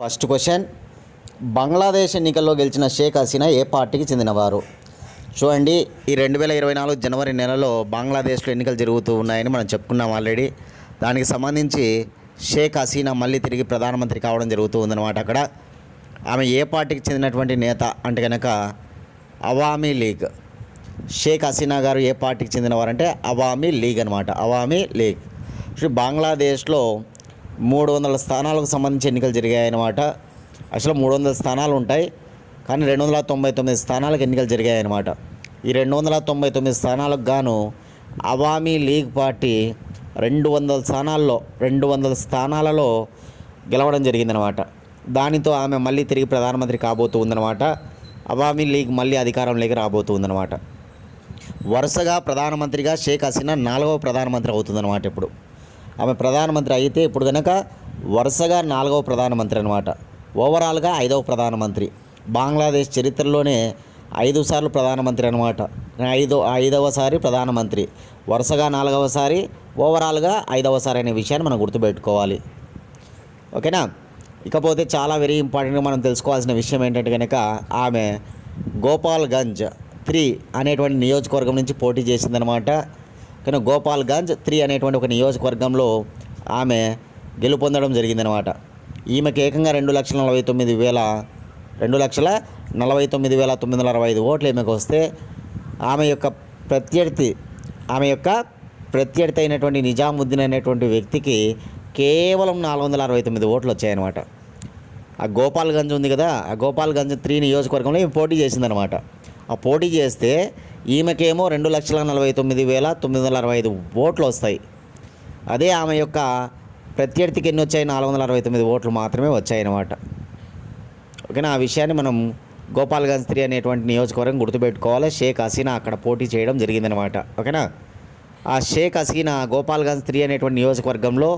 First question, Bangladesh ఎన్నికల్లో గెలిచిన షేక్ హసీనా ఏ పార్టీకి చెందినవారు? చూడండి, ఈ 2024 జనవరి నెలలో బంగ్లాదేశ్లో ఎన్నికలు జరుగుతూ ఉన్నాయని మనం చెప్పుకున్నాం ఆల్రెడీ. దానికి సంబంధించి షేక్ హసీనా మళ్ళీ తిరిగి ప్రధానమంత్రి కావడం జరుగుతూ ఉందన్నమాట. అక్కడ ఆమె ఏ పార్టీకి చెందినటువంటి నేత అంటే కనుక అవామీ లీగ్. షేక్ హసీనా గారు ఏ పార్టీకి చెందినవారంటే అవామీ లీగ్ అనమాట. అవామీ లీగ్. బంగ్లాదేశ్లో 300 స్థానాలకు సంబంధించి ఎన్నికలు జరిగాయన్నమాట. అసలు 300 స్థానాలు ఉంటాయి, కానీ 299 స్థానాలకు ఎన్నికలు జరిగాయన్నమాట. ఈ 299 స్థానాలకు గాను అవామీ లీగ్ పార్టీ 200 స్థానాలలో గెలవడం జరిగిందనమాట. దానితో ఆమె మళ్ళీ తిరిగి ప్రధానమంత్రి కాబోతూ ఉందన్నమాట. అవామీ లీగ్ మళ్ళీ అధికారంలోకి రాబోతూ ఉందన్నమాట. వరుసగా ప్రధానమంత్రిగా షేక్ హసీనా 4వ ప్రధానమంత్రి అవుతుందన్నమాట. ఇప్పుడు ఆమె ప్రధానమంత్రి అయితే ఇప్పుడు కనుక వరుసగా 4వ ప్రధానమంత్రి అనమాట. ఓవరాల్గా 5వ ప్రధానమంత్రి. బంగ్లాదేశ్ చరిత్రలోనే 5 సార్లు ప్రధానమంత్రి అనమాట. 5వసారి ప్రధానమంత్రి, వరుసగా 4వసారి, ఓవరాల్గా 5వసారి అనే విషయాన్ని మనం గుర్తుపెట్టుకోవాలి. ఓకేనా. ఇకపోతే చాలా వెరీ ఇంపార్టెంట్గా మనం తెలుసుకోవాల్సిన విషయం ఏంటంటే కనుక ఆమె గోపాల్గంజ్ 3 అనేటువంటి నియోజకవర్గం నుంచి పోటీ చేసిందనమాట. కానీ గోపాల్గంజ్ 3 అనేటువంటి ఒక నియోజకవర్గంలో ఆమె గెలుపొందడం జరిగిందనమాట. ఈమెకి ఏకంగా 2,49,965 ఓట్లు ఈమెకు వస్తే ఆమె యొక్క ప్రత్యర్థి అయినటువంటి నిజాముద్దీన్ అనేటువంటి వ్యక్తికి కేవలం 469 ఓట్లు వచ్చాయన్నమాట. ఆ గోపాల్గంజ్ ఉంది కదా, ఆ గోపాల్గంజ్ 3 నియోజకవర్గంలో ఈమె పోటీ చేసిందనమాట. ఆ పోటీ చేస్తే ఈమెకేమో 2,49,965 ఓట్లు వస్తాయి. అదే ఆమె యొక్క ప్రత్యర్థికి ఎన్ని వచ్చాయి? 469 ఓట్లు మాత్రమే వచ్చాయన్నమాట. ఓకేనా. ఆ విషయాన్ని మనం గోపాల్గంజ్ 3 అనేటువంటి నియోజకవర్గం గుర్తుపెట్టుకోవాలి. షేక్ హసీనా అక్కడ పోటీ చేయడం జరిగిందనమాట. ఓకేనా. ఆ షేక్ హసీనా గోపాల్గంజ్ 3 అనేటువంటి నియోజకవర్గంలో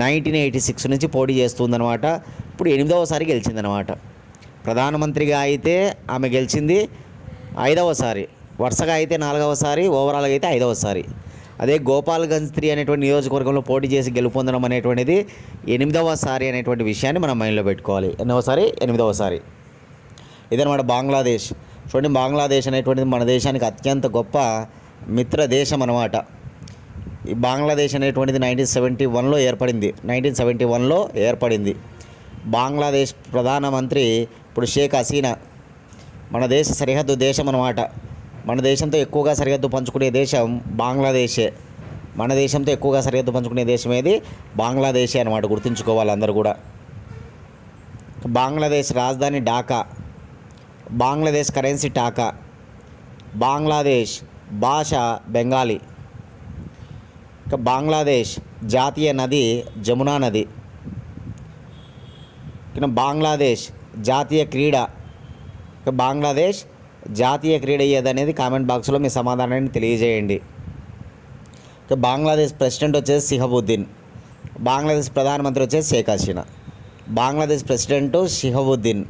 1986 నుంచి పోటీ చేస్తుందన్నమాట. ఇప్పుడు 8వసారి గెలిచిందనమాట. ప్రధానమంత్రిగా అయితే ఆమె గెలిచింది 5వసారి, వరుసగా అయితే 4వసారి, ఓవరాల్గా అయితే 5వసారి. అదే గోపాల్గంజ్ 3 అనేటువంటి నియోజకవర్గంలో పోటీ చేసి గెలుపొందడం అనేటువంటిది 8వసారి అనేటువంటి విషయాన్ని మనం మైండ్లో పెట్టుకోవాలి. ఎన్నోసారి? 8వసారి. ఇదనమాట బంగ్లాదేశ్. చూడండి, బంగ్లాదేశ్ అనేటువంటిది మన దేశానికి అత్యంత గొప్ప మిత్ర దేశం అన్నమాట. ఈ బంగ్లాదేశ్ అనేటువంటిది 1971లో ఏర్పడింది. బంగ్లాదేశ్ ప్రధానమంత్రి ఇప్పుడు షేక్ హసీనా. మన దేశ సరిహద్దు దేశం అన్నమాట. మన దేశంతో ఎక్కువగా సరిహద్దు పంచుకునే దేశం బంగ్లాదేశే. మన దేశంతో ఎక్కువగా సరిహద్దు పంచుకునే దేశం ఏది? బంగ్లాదేశే అనమాట. గుర్తుంచుకోవాలి అందరూ కూడా. బంగ్లాదేశ్ రాజధాని ఢాకా, బంగ్లాదేశ్ కరెన్సీ టాకా, బంగ్లాదేశ్ భాష బెంగాలీ, బంగ్లాదేశ్ జాతీయ నది జమునా నది, బంగ్లాదేశ్ జాతీయ క్రీడ, బంగ్లాదేశ్ జాతీయ క్రీడ ఏదనేది కామెంట్ బాక్స్లో మీ సమాధానాన్ని తెలియజేయండి. బంగ్లాదేశ్ ప్రెసిడెంట్ వచ్చేసి షిహాబుద్దీన్, బంగ్లాదేశ్ ప్రధానమంత్రి వచ్చేసి షేక్ హసీనా. బంగ్లాదేశ్ ప్రెసిడెంట్ షిహాబుద్దీన్,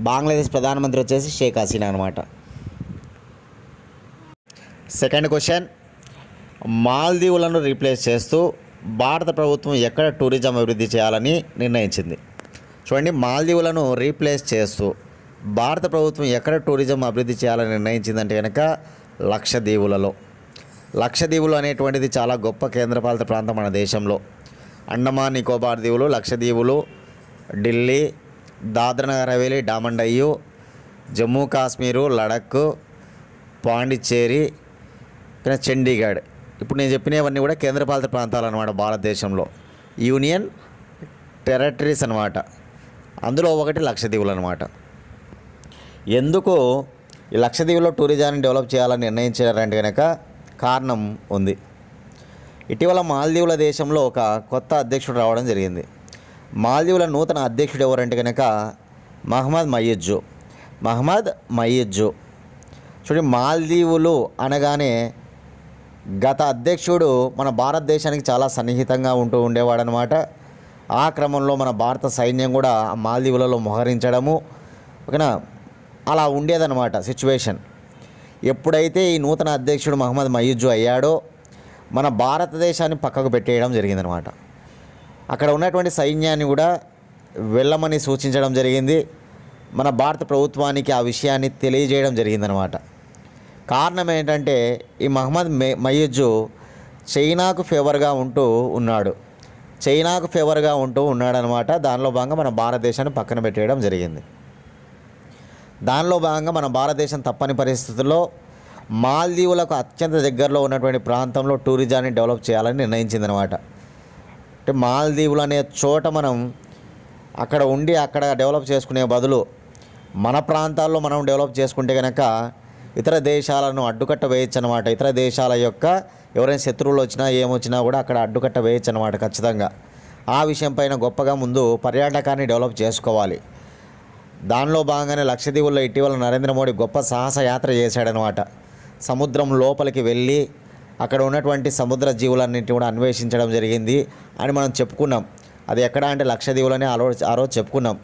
బంగ్లాదేశ్ ప్రధానమంత్రి వచ్చేసి షేక్ హసీనా అనమాట. సెకండ్ క్వశ్చన్, మాల్దీవులను రీప్లేస్ చేస్తూ భారత ప్రభుత్వం ఎక్కడ టూరిజం అభివృద్ధి చేయాలని నిర్ణయించింది? చూడండి, మాల్దీవులను రీప్లేస్ చేస్తూ భారత ప్రభుత్వం ఎక్కడ టూరిజం అభివృద్ధి చేయాలని నిర్ణయించిందంటే కనుక లక్షద్వీపులలో. లక్షద్వీపులు అనేటువంటిది చాలా గొప్ప కేంద్రపాలిత ప్రాంతం మన దేశంలో. అండమాన్ నికోబార్ దీవులు, లక్షద్వీపులు, ఢిల్లీ, దాద్రా నగర్ హవేలీ, డామన్ డయ్యు, జమ్మూ కాశ్మీరు, లడఖ్, పాండిచ్చేరి, చండీగఢ్. ఇప్పుడు నేను చెప్పినవన్నీ కూడా కేంద్రపాలిత ప్రాంతాలు అన్నమాట భారతదేశంలో. యూనియన్ టెరిటరీస్ అనమాట. అందులో ఒకటి లక్షద్వీపులు అనమాట. ఎందుకు ఈ లక్షద్వీపులో టూరిజాన్ని డెవలప్ చేయాలని నిర్ణయించారంటే కనుక కారణం ఉంది. ఇటీవల మాల్దీవుల దేశంలో ఒక కొత్త అధ్యక్షుడు రావడం జరిగింది. మాల్దీవుల నూతన అధ్యక్షుడు ఎవరంటే కనుక మహమ్మద్ మయీజ్. చూడండి, మాల్దీవులు అనగానే గత అధ్యక్షుడు మన భారతదేశానికి చాలా సన్నిహితంగా ఉంటూ ఉండేవాడనమాట. ఆ క్రమంలో మన భారత సైన్యం కూడా మాల్దీవులలో మోహరించడము, ఓకేనా, అలా ఉండేదన్నమాట సిచ్యువేషన్. ఎప్పుడైతే ఈ నూతన అధ్యక్షుడు మహమ్మద్ మయీజ్ అయ్యాడో మన భారతదేశాన్ని పక్కకు పెట్టేయడం జరిగిందనమాట. అక్కడ ఉన్నటువంటి సైన్యాన్ని కూడా వెళ్ళమని సూచించడం జరిగింది. మన భారత ప్రభుత్వానికి ఆ విషయాన్ని తెలియజేయడం జరిగిందనమాట. కారణం ఏంటంటే ఈ మహమ్మద్ మయీజ్ చైనాకు ఫేవర్గా ఉంటూ ఉన్నాడనమాట. దానిలో భాగంగా మన భారతదేశాన్ని పక్కన పెట్టేయడం జరిగింది. దానిలో భాగంగా మన భారతదేశం తప్పని పరిస్థితుల్లో మాల్దీవులకు అత్యంత దగ్గరలో ఉన్నటువంటి ప్రాంతంలో టూరిజాన్ని డెవలప్ చేయాలని నిర్ణయించిందనమాట. అంటే మాల్దీవులు అనే చోట మనం అక్కడ ఉండి అక్కడ డెవలప్ చేసుకునే బదులు మన ప్రాంతాల్లో మనం డెవలప్ చేసుకుంటే కనుక ఇతర దేశాలను అడ్డుకట్ట వేయచ్చు అనమాట. ఇతర దేశాల యొక్క ఎవరైనా శత్రువులు వచ్చినా ఏమొచ్చినా కూడా అక్కడ అడ్డుకట్ట వేయచ్చు అనమాట ఖచ్చితంగా. ఆ విషయం పైన గొప్పగా ముందు పర్యాటకాన్ని డెవలప్ చేసుకోవాలి. దానిలో భాగంగానే లక్షద్వీపుల్లో ఇటీవల నరేంద్ర మోడీ గొప్ప సాహస యాత్ర చేశాడనమాట. సముద్రం లోపలికి వెళ్ళి అక్కడ ఉన్నటువంటి సముద్ర జీవులన్నింటినీ కూడా అన్వేషించడం జరిగింది అని మనం చెప్పుకున్నాం. అది ఎక్కడ అంటే లక్షద్వీపులని ఆ రోజు చెప్పుకున్నాం.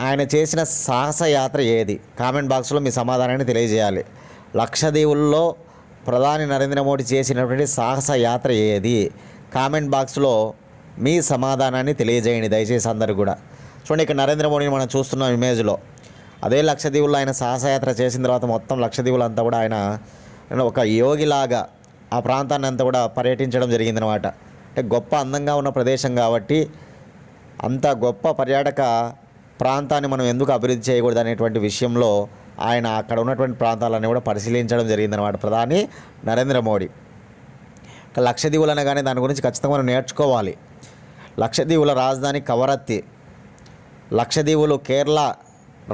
ఆయన చేసిన సాహస యాత్ర ఏది? కామెంట్ బాక్స్లో మీ సమాధానాన్ని తెలియజేయాలి. లక్షద్వీపుల్లో ప్రధాని నరేంద్ర మోడీ చేసినటువంటి సాహస యాత్ర ఏది? కామెంట్ బాక్స్లో మీ సమాధానాన్ని తెలియజేయండి దయచేసి అందరు కూడా. చూడండి, ఇక్కడ నరేంద్ర మోడీని మనం చూస్తున్నాం ఇమేజ్లో. అదే లక్షద్వీపుల్లో ఆయన సాహసయాత్ర చేసిన తర్వాత మొత్తం లక్షద్వీపులు అంతా కూడా ఆయన ఒక యోగిలాగా ఆ ప్రాంతాన్ని అంతా కూడా పర్యటించడం జరిగిందనమాట. అంటే గొప్ప అందంగా ఉన్న ప్రదేశం కాబట్టి అంత గొప్ప పర్యాటక ప్రాంతాన్ని మనం ఎందుకు అభివృద్ధి చేయకూడదు అనేటువంటి విషయంలో ఆయన అక్కడ ఉన్నటువంటి ప్రాంతాలన్నీ కూడా పరిశీలించడం జరిగిందనమాట ప్రధాని నరేంద్ర మోడీ. లక్షద్వీపులు అనగానే దాని గురించి ఖచ్చితంగా మనం నేర్చుకోవాలి. లక్షద్వీపుల రాజధాని కవరత్తి. లక్షద్వీపులు కేరళ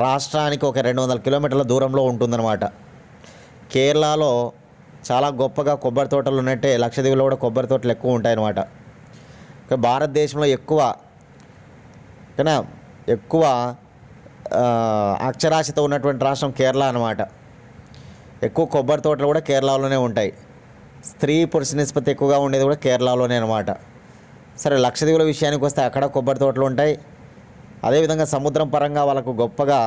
రాష్ట్రానికి ఒక 200 కిలోమీటర్ల దూరంలో ఉంటుందన్నమాట. కేరళలో చాలా గొప్పగా కొబ్బరి తోటలు ఉన్నట్టే లక్షద్వీపులో కూడా కొబ్బరి తోటలు ఎక్కువ ఉంటాయన్నమాట. భారతదేశంలో ఎక్కువ అక్షరాస్యత ఉన్నటువంటి రాష్ట్రం కేరళ అనమాట. ఎక్కువ కొబ్బరి తోటలు కూడా కేరళలోనే ఉంటాయి. స్త్రీ పురుష నిష్పత్తి ఎక్కువగా ఉండేది కూడా కేరళలోనే అనమాట. సరే, లక్షద్వీపుల విషయానికి వస్తే అక్కడ కొబ్బరి తోటలు ఉంటాయి. అదేవిధంగా సముద్రం పరంగా వాళ్ళకు గొప్పగా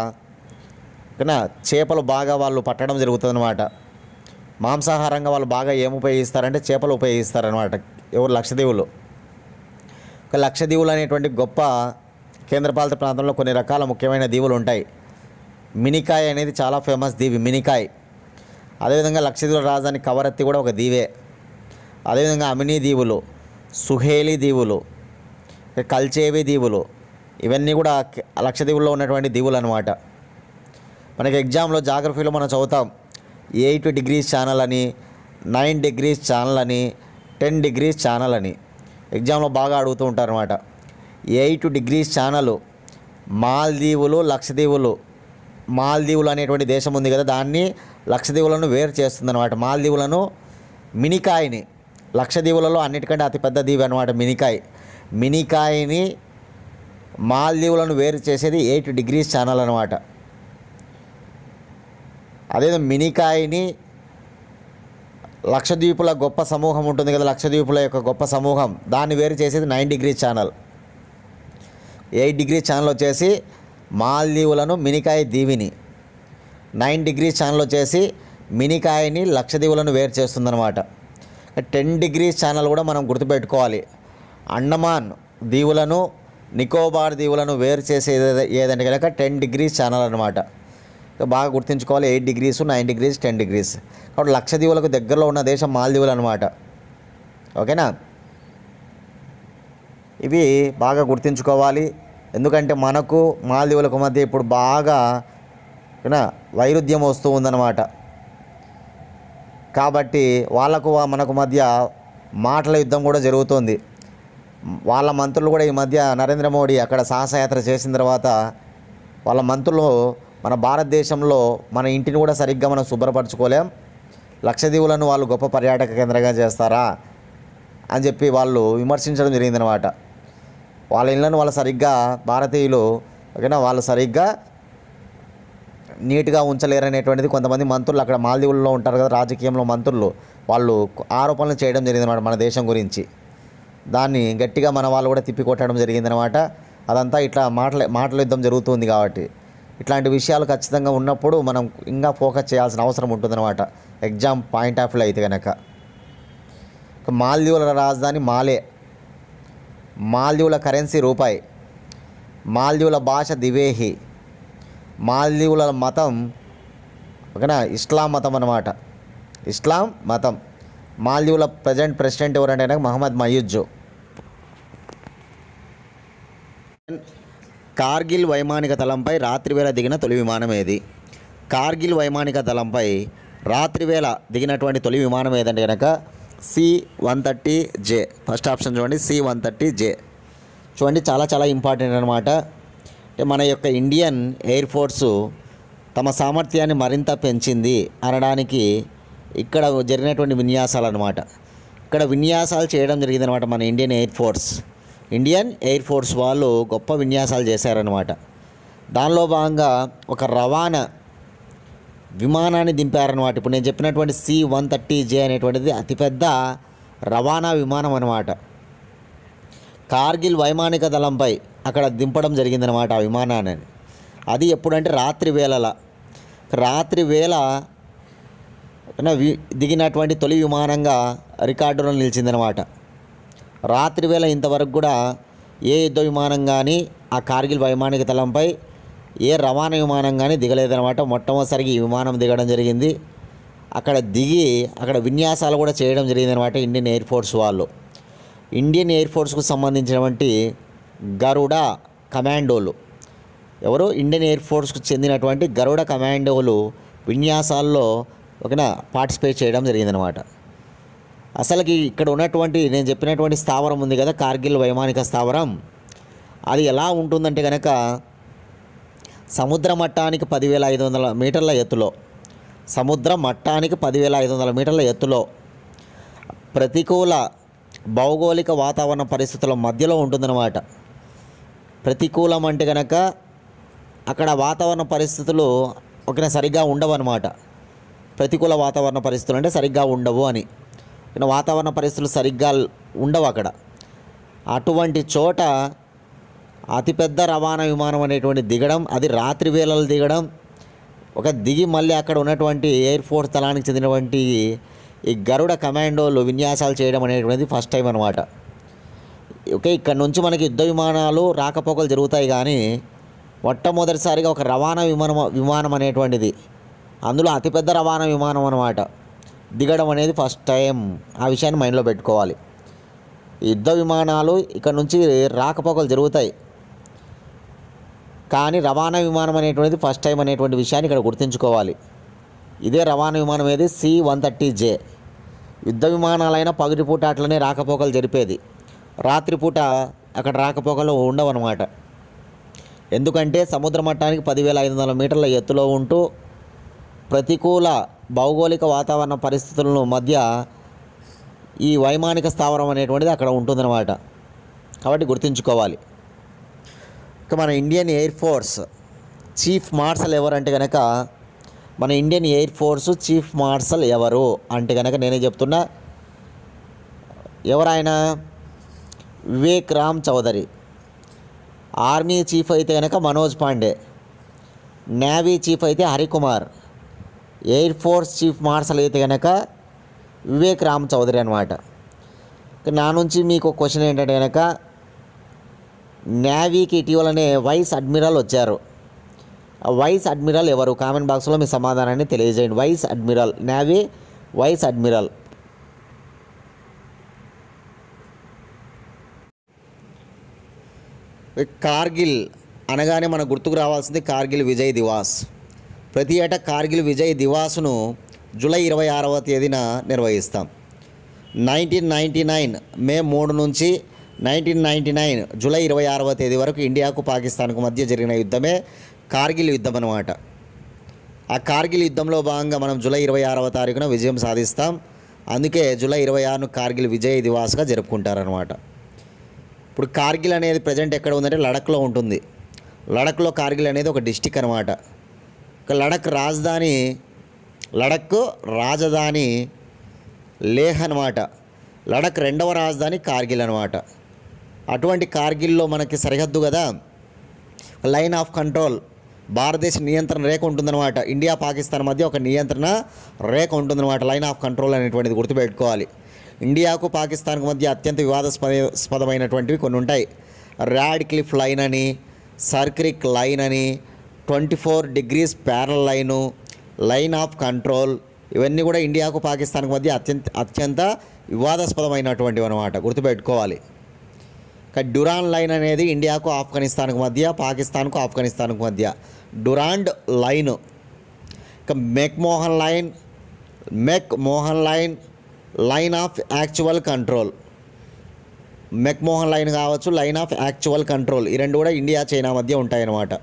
చేపలు బాగా వాళ్ళు పట్టడం జరుగుతుందన్నమాట. మాంసాహారంగా వాళ్ళు బాగా ఏమి ఉపయోగిస్తారంటే చేపలు ఉపయోగిస్తారనమాట ఎవరు లక్షద్వీపులు. లక్షద్వీపులు అనేటువంటి గొప్ప కేంద్రపాలిత ప్రాంతంలో కొన్ని రకాల ముఖ్యమైన దీవులు ఉంటాయి. మినికాయ్ అనేది చాలా ఫేమస్ దీవి మినికాయ్. అదేవిధంగా లక్షద్వీపుల రాజధాని కవరత్తి కూడా ఒక దీవే. అదేవిధంగా అమినీ దీవులు, సుహేలి దీవులు, కల్చేవి దీవులు, ఇవన్నీ కూడా లక్షద్వీపుల్లో ఉన్నటువంటి దీవులు అనమాట. మనకి ఎగ్జామ్లో జాగ్రఫీలో మనం చదువుతాం 8 డిగ్రీస్ ఛానల్ అని, 9 డిగ్రీస్ ఛానల్ అని, 10 డిగ్రీస్ ఛానల్ అని ఎగ్జామ్లో బాగా అడుగుతూ ఉంటారు అనమాట. 8 డిగ్రీస్ ఛానల్ మాల్దీవులు, లక్షద్వీపులు. మాల్దీవులు అనేటువంటి దేశం ఉంది కదా, దాన్ని లక్షద్వీపులను వేరు చేస్తుందన్నమాట. మాల్దీవులను మినికాయ్ని, లక్షద్వీపులలో అన్నిటికంటే అతిపెద్ద దీవి అనమాట మినికాయ్ని మాల్దీవులను వేరు చేసేది 8 డిగ్రీస్ ఛానల్ అనమాట. అదే మినికాయ్ని లక్షద్వీపుల గొప్ప సమూహం ఉంటుంది కదా, లక్షద్వీపుల యొక్క గొప్ప సమూహం, దాన్ని వేరు చేసేది 9 డిగ్రీస్ ఛానల్. 8 డిగ్రీస్ ఛానల్ వచ్చేసి మాల్దీవులను మినికాయ్ దీవిని, 9 డిగ్రీస్ ఛానల్ వచ్చేసి మినికాయ్ని లక్షద్వీపులను వేరు చేస్తుందన్నమాట. 10 డిగ్రీస్ ఛానల్ కూడా మనం గుర్తుపెట్టుకోవాలి. అండమాన్ దీవులను, నికోబార్ దీవులను వేరు చేసేది ఏదంటే కనుక 10 డిగ్రీస్ ఛానల్ అనమాట. బాగా గుర్తుంచుకోవాలి. 8 డిగ్రీస్, 9 డిగ్రీస్, 10 డిగ్రీస్. కాబట్టి లక్షద్వీపులకు దగ్గరలో ఉన్న దేశం మాల్దీవులు అనమాట. ఓకేనా? ఇవి బాగా గుర్తుంచుకోవాలి. ఎందుకంటే మనకు మాల్దీవులకు మధ్య ఇప్పుడు బాగా వైరుధ్యం వస్తూ ఉందన్నమాట. కాబట్టి వాళ్ళకు మనకు మధ్య మాటల యుద్ధం కూడా జరుగుతుంది. వాళ్ళ మంత్రులు కూడా ఈ మధ్య నరేంద్ర మోడీ అక్కడ సాహసయాత్ర చేసిన తర్వాత వాళ్ళ మంత్రులు మన భారతదేశంలో మన ఇంటిని కూడా సరిగ్గా మనం శుభ్రపరచుకోలేం, లక్షద్వీపులను వాళ్ళు గొప్ప పర్యాటక కేంద్రంగా చేస్తారా అని చెప్పి వాళ్ళు విమర్శించడం జరిగిందనమాట. వాళ్ళ ఇళ్ళను వాళ్ళు సరిగ్గా భారతీయులు వాళ్ళు సరిగ్గా నీట్గా ఉంచలేరనేటువంటిది కొంతమంది మంత్రులు అక్కడ మాల్దీవుల్లో ఉంటారు కదా, రాజకీయంలో మంత్రులు, వాళ్ళు ఆరోపణలు చేయడం జరిగిందనమాట మన దేశం గురించి. దాన్ని గట్టిగా మన వాళ్ళు కూడా తిప్పికొట్టడం జరిగిందనమాట. అదంతా ఇట్లా మాటల యుద్ధం జరుగుతుంది. కాబట్టి ఇట్లాంటి విషయాలు ఖచ్చితంగా ఉన్నప్పుడు మనం ఇంకా ఫోకస్ చేయాల్సిన అవసరం ఉంటుందన్నమాట ఎగ్జామ్ పాయింట్ ఆఫ్ వ్యూ అయితే కనుక. మాల్దీవుల రాజధాని మాల్దీవుల కరెన్సీ రూపాయి, మాల్దీవుల భాష దివేహి, మాల్దీవుల మతం ఓకేనా ఇస్లాం మతం అన్నమాట, ఇస్లాం మతం. మాల్దీవుల ప్రజెంట్ ప్రెసిడెంట్ ఎవరంటే కనుక మహమ్మద్ మయూజ్జు. కార్గిల్ వైమానిక దళంపై రాత్రివేళ దిగిన తొలి విమానం ఏది? కార్గిల్ వైమానిక దళంపై రాత్రివేళ దిగినటువంటి తొలి విమానం ఏదంటే కనుక C-130J. ఫస్ట్ ఆప్షన్ చూడండి, C-130J. చూడండి, చాలా చాలా ఇంపార్టెంట్ అనమాట. అంటే మన యొక్క ఇండియన్ ఎయిర్ ఫోర్సు తమ సామర్థ్యాన్ని మరింత పెంచింది అనడానికి ఇక్కడ జరిగినటువంటి విన్యాసాలు అనమాట. ఇక్కడ విన్యాసాలు చేయడం జరిగిందనమాట. మన ఇండియన్ ఎయిర్ ఫోర్స్ వాళ్ళు గొప్ప విన్యాసాలు చేశారనమాట. దానిలో భాగంగా ఒక రవాణా విమానాన్ని దింపారనమాట. ఇప్పుడు నేను చెప్పినటువంటి C-130J అనేటువంటిది అతిపెద్ద రవాణా విమానం అనమాట. కార్గిల్ వైమానిక దళంపై అక్కడ దింపడం జరిగిందనమాట ఆ విమానాన్ని. అది ఎప్పుడంటే రాత్రి వేళ దిగినటువంటి తొలి విమానంగా రికార్డులో నిలిచిందనమాట. రాత్రి వేళ ఇంతవరకు కూడా ఏ యుద్ధ విమానం కానీ ఆ కార్గిల్ వైమానిక దళంపై ఏ రవాణా విమానం కానీ దిగలేదనమాట. మొట్టమొదటిసారికి ఈ విమానం దిగడం జరిగింది. అక్కడ విన్యాసాలు కూడా చేయడం జరిగిందనమాట ఇండియన్ ఎయిర్ ఫోర్స్ వాళ్ళు. ఇండియన్ ఎయిర్ ఫోర్స్కు సంబంధించినటువంటి గరుడ కమాండోలు ఎవరు? ఇండియన్ ఎయిర్ ఫోర్స్కు చెందినటువంటి గరుడ కమాండోలు విన్యాసాల్లో ఓకేనా పార్టిసిపేట్ చేయడం జరిగిందనమాట. అసలుకి ఇక్కడ ఉన్నటువంటి నేను చెప్పినటువంటి స్థావరం ఉంది కదా, కార్గిల్ వైమానిక స్థావరం, అది ఎలా ఉంటుందంటే కనుక సముద్ర మట్టానికి 10,500 మీటర్ల ఎత్తులో, సముద్ర మట్టానికి 10,500 మీటర్ల ఎత్తులో ప్రతికూల భౌగోళిక వాతావరణ పరిస్థితుల మధ్యలో ఉంటుందన్నమాట. ప్రతికూలం అంటే కనుక అక్కడ వాతావరణ పరిస్థితులు ఒక సరిగ్గా ఉండవు అనమాట. ప్రతికూల వాతావరణ పరిస్థితులు అంటే సరిగ్గా ఉండవు అని, వాతావరణ పరిస్థితులు సరిగ్గా ఉండవు అక్కడ. అటువంటి చోట అతిపెద్ద రవాణా విమానం అనేటువంటి దిగడం, అది రాత్రి వేళలు దిగడం, దిగి మళ్ళీ అక్కడ ఉన్నటువంటి ఎయిర్ ఫోర్స్ దళానికి చెందినటువంటి ఈ గరుడ కమాండోలు విన్యాసాలు చేయడం అనేటువంటిది ఫస్ట్ టైం అనమాట. ఇక్కడ నుంచి మనకి యుద్ధ విమానాలు రాకపోకలు జరుగుతాయి, కానీ మొట్టమొదటిసారిగా ఒక రవాణా విమానం అనేటువంటిది, అందులో అతిపెద్ద రవాణా విమానం అనమాట, దిగడం అనేది ఫస్ట్ టైం. ఆ విషయాన్ని మైండ్లో పెట్టుకోవాలి. యుద్ధ విమానాలు ఇక్కడ నుంచి రాకపోకలు జరుగుతాయి, కానీ రవాణా విమానం అనేటువంటిది ఫస్ట్ టైం అనేటువంటి విషయాన్ని ఇక్కడ గుర్తుంచుకోవాలి. ఇదే రవాణా విమానం ఏది? C-130J. యుద్ధ విమానాలైనా పగటిపూట అట్లనే రాకపోకలు జరిపేది, రాత్రిపూట అక్కడ రాకపోకలు ఉండవన్నమాట. ఎందుకంటే సముద్ర మట్టానికి 10,500 మీటర్ల ఎత్తులో ఉంటూ ప్రతికూల భౌగోళిక వాతావరణ పరిస్థితుల మధ్య ఈ వైమానిక స్థావరం అనేటువంటిది అక్కడ ఉంటుందన్నమాట. కాబట్టి గుర్తుంచుకోవాలి. ఇక మన Indian air force chief marshal ఎవరు అంటే కనుక, మన Indian air force chief marshal ఎవరు అంటే కనుక నేనే చెప్తున్నా, ఎవరైనా వివేక్ రామ్ చౌదరి. ఆర్మీ చీఫ్ అయితే కనుక మనోజ్ పాండే, నేవీ చీఫ్ అయితే Harikumar, air force chief marshal అయితే కనుక వివేక్ రామ్ చౌదరి అనమాట. నా నుంచి మీకు క్వశ్చన్ ఏంటంటే కనుక, నేవీకి ఇటీవలనే వైస్ అడ్మిరల్ వచ్చారు. ఆ వైస్ అడ్మిరల్ ఎవరు? కామెంట్ బాక్స్లో మీ సమాధానాన్ని తెలియజేయండి. Vice admiral, navy vice admiral. Kargil అనగానే మనకు గుర్తుకు రావాల్సింది కార్గిల్ విజయ్ దివాస్. ప్రతి ఏటా కార్గిల్ విజయ్ దివాస్ను జూలై 26వ తేదీన నిర్వహిస్తాం. 1999 మే 3 నుంచి 1999 జూలై 26వ తేదీ వరకు ఇండియాకు పాకిస్తాన్కు మధ్య జరిగిన యుద్ధమే కార్గిల్ యుద్ధం అన్నమాట. ఆ కార్గిల్ యుద్ధంలో భాగంగా మనం జూలై 26వ తారీఖున విజయం సాధిస్తాం. అందుకే జూలై 26ను కార్గిల్ విజయ్ దివాస్గా జరుపుకుంటారనమాట. ఇప్పుడు కార్గిల్ అనేది ప్రజెంట్ ఎక్కడ ఉందంటే లడఖ్లో ఉంటుంది. లడఖ్లో కార్గిల్ అనేది ఒక డిస్టిక్ అనమాట. లడఖ్ రాజధాని లేహ్ అనమాట. లడఖ్ రెండవ రాజధాని కార్గిల్ అనమాట. అటువంటి కార్గిల్లో మనకి సరిహద్దు కదా, లైన్ ఆఫ్ కంట్రోల్, భారతదేశ నియంత్రణ రేఖ ఉంటుందన్నమాట. ఇండియా పాకిస్తాన్ మధ్య ఒక నియంత్రణ రేఖ ఉంటుందన్నమాట, లైన్ ఆఫ్ కంట్రోల్ అనేటువంటిది గుర్తుపెట్టుకోవాలి. ఇండియాకు పాకిస్తాన్కు మధ్య అత్యంత వివాదాస్పదమైనటువంటివి కొన్ని ఉంటాయి. రాడ్క్లిఫ్ లైన్ అని, సర్క్రిక్ లైన్ అని, 24 degrees parallel line, line of control, ఇవన్నీ కూడా ఇండియాకు పాకిస్తాన్కు మధ్య అత్యంత వివాదాస్పదమైనటువంటివి అన్నమాట, గుర్తుపెట్టుకోవాలి. డ్యూరాన్ లైన్ అనేది ఇండియాకు ఆఫ్ఘనిస్తాన్కు మధ్య, పాకిస్తాన్కు ఆఫ్ఘనిస్తాన్కు మధ్య డ్యూరాండ్ లైను. ఇక McMahon line, line of actual control. McMahon line కావచ్చు, లైన్ ఆఫ్ యాక్చువల్ కంట్రోల్, ఈ రెండు కూడా ఇండియా చైనా మధ్య ఉంటాయన్నమాట.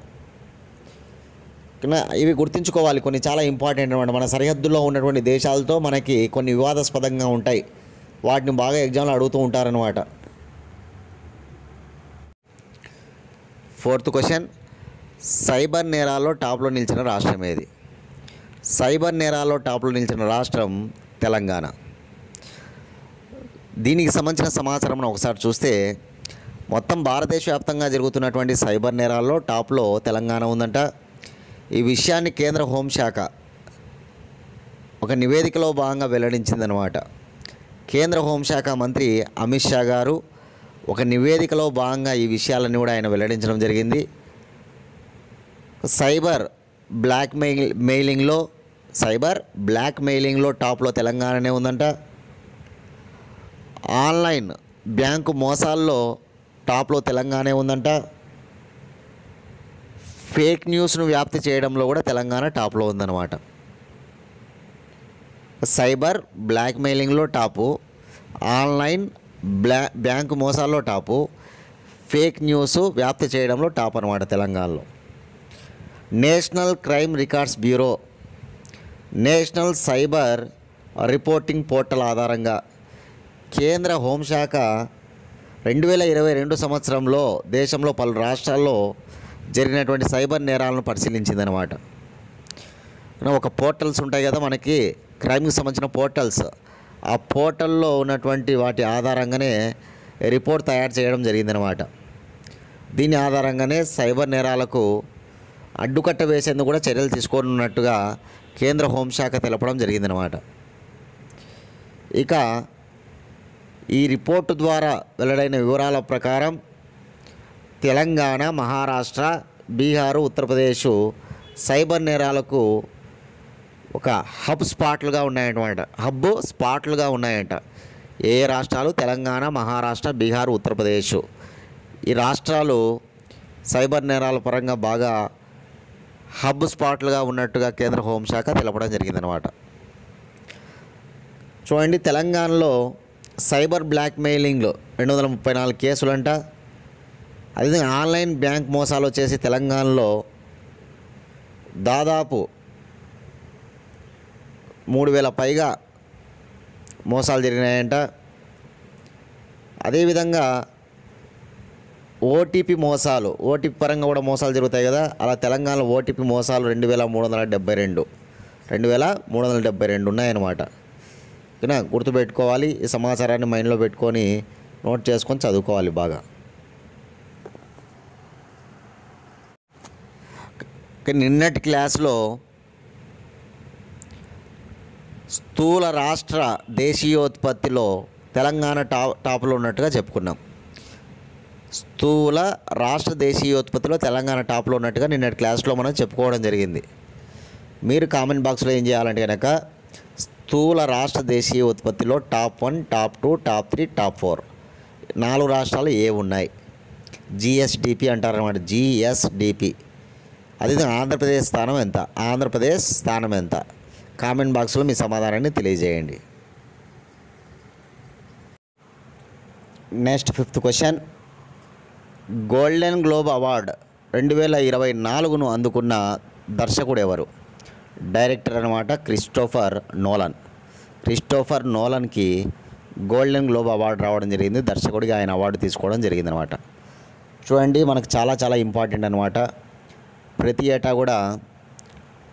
ఇవి గుర్తుంచుకోవాలి, కొన్ని చాలా ఇంపార్టెంట్ అనమాట. మన సరిహద్దుల్లో ఉన్నటువంటి దేశాలతో మనకి కొన్ని వివాదాస్పదంగా ఉంటాయి, వాటిని బాగా ఎగ్జామ్లో అడుగుతూ ఉంటారనమాట. 4th క్వశ్చన్, సైబర్ నేరాల్లో టాప్లో నిలిచిన రాష్ట్రం ఏది? సైబర్ నేరాల్లో టాప్లో నిలిచిన రాష్ట్రం తెలంగాణ. దీనికి సంబంధించిన సమాచారం మనం ఒకసారి చూస్తే, మొత్తం భారతదేశ వ్యాప్తంగా జరుగుతున్నటువంటి సైబర్ నేరాల్లో టాప్లో తెలంగాణ ఉందంట. ఈ విషయాన్ని కేంద్ర హోంశాఖ ఒక నివేదికలో భాగంగా వెల్లడించిందనమాట. కేంద్ర హోంశాఖ మంత్రి అమిత్ షా గారు ఒక నివేదికలో భాగంగా ఈ విషయాలన్నీ కూడా ఆయన వెల్లడించడం జరిగింది. సైబర్ బ్లాక్ మెయిలింగ్లో టాప్లో తెలంగాణనే ఉందంట. ఆన్లైన్ బ్యాంకు మోసాల్లో టాప్లో తెలంగాణే ఉందంట. ఫేక్ న్యూస్ను వ్యాప్తి చేయడంలో కూడా తెలంగాణ టాప్లో ఉందన్నమాట. సైబర్ బ్లాక్మెయిలింగ్లో టాపు, ఆన్లైన్ బ్యాంకు మోసాల్లో టాపు, ఫేక్ న్యూస్ వ్యాప్తి చేయడంలో టాప్ అనమాట తెలంగాణలో. National crime records bureau, national cyber reporting portal ఆధారంగా కేంద్ర హోంశాఖ 2022 సంవత్సరంలో దేశంలో పలు రాష్ట్రాల్లో జరిగినటువంటి సైబర్ నేరాలను పరిశీలించిందనమాట. ఒక పోర్టల్స్ ఉంటాయి కదా మనకి, క్రైమ్కి సంబంధించిన పోర్టల్స్, ఆ పోర్టల్లో ఉన్నటువంటి వాటి ఆధారంగానే రిపోర్ట్ తయారు చేయడం జరిగిందనమాట. దీని ఆధారంగానే సైబర్ నేరాలకు అడ్డుకట్ట వేసేందుకు కూడా చర్యలు తీసుకోనున్నట్టుగా కేంద్ర హోంశాఖ తెలపడం జరిగిందనమాట. ఇక ఈ రిపోర్టు ద్వారా వెల్లడైన వివరాల ప్రకారం తెలంగాణ, మహారాష్ట్ర, బీహారు, ఉత్తరప్రదేశ్ సైబర్ నేరాలకు ఒక హబ్ స్పాట్లుగా ఉన్నాయంట. ఏ రాష్ట్రాలు? తెలంగాణ, మహారాష్ట్ర, బీహార్, ఉత్తరప్రదేశ్. ఈ రాష్ట్రాలు సైబర్ నేరాల పరంగా బాగా హబ్ స్పాట్లుగా ఉన్నట్టుగా కేంద్ర హోంశాఖ తెలపడం జరిగిందనమాట. చూడండి, తెలంగాణలో సైబర్ బ్లాక్మెయిలింగ్లో 234 కేసులంట. అదే ఆన్లైన్ బ్యాంక్ మోసాలు వచ్చేసి తెలంగాణలో దాదాపు 3000 పైగా మోసాలు జరిగినాయంట. అదేవిధంగా ఓటీపీ పరంగా కూడా మోసాలు జరుగుతాయి కదా, అలా తెలంగాణలో ఓటీపీ మోసాలు 2372 ఉన్నాయన్నమాట. ఓకేనా, గుర్తుపెట్టుకోవాలి. ఈ సమాచారాన్ని మైండ్లో పెట్టుకొని నోట్ చేసుకొని చదువుకోవాలి బాగా. నిన్నటి క్లాస్లో స్థూల రాష్ట్ర దేశీయోత్పత్తిలో తెలంగాణ టాప్లో ఉన్నట్టుగా చెప్పుకున్నాం. స్థూల రాష్ట్ర దేశీయోత్పత్తిలో తెలంగాణ టాప్లో ఉన్నట్టుగా నిన్నటి క్లాస్లో మనం చెప్పుకోవడం జరిగింది. మీరు కామెంట్ బాక్స్లో ఏం చేయాలంటే కనుక స్థూల రాష్ట్ర దేశీయ ఉత్పత్తిలో టాప్ 1, టాప్ 2, టాప్ 3, టాప్ 4 4 రాష్ట్రాలు ఏ ఉన్నాయి? జిఎస్డిపి అంటారన్నమాట. జిఎస్డిపి. అది ఆంధ్రప్రదేశ్ స్థానం ఎంత? కామెంట్ బాక్స్లో మీ సమాధానాన్ని తెలియజేయండి. Next 5th question, golden globe award 2024ను అందుకున్న దర్శకుడు ఎవరు? డైరెక్టర్ అనమాట క్రిస్టోఫర్ నోలన్కి గోల్డెన్ గ్లోబ్ అవార్డు రావడం జరిగింది. దర్శకుడిగా ఆయన అవార్డు తీసుకోవడం జరిగిందనమాట. చూడండి, మనకు చాలా చాలా ఇంపార్టెంట్ అనమాట. ప్రతి ఏటా కూడా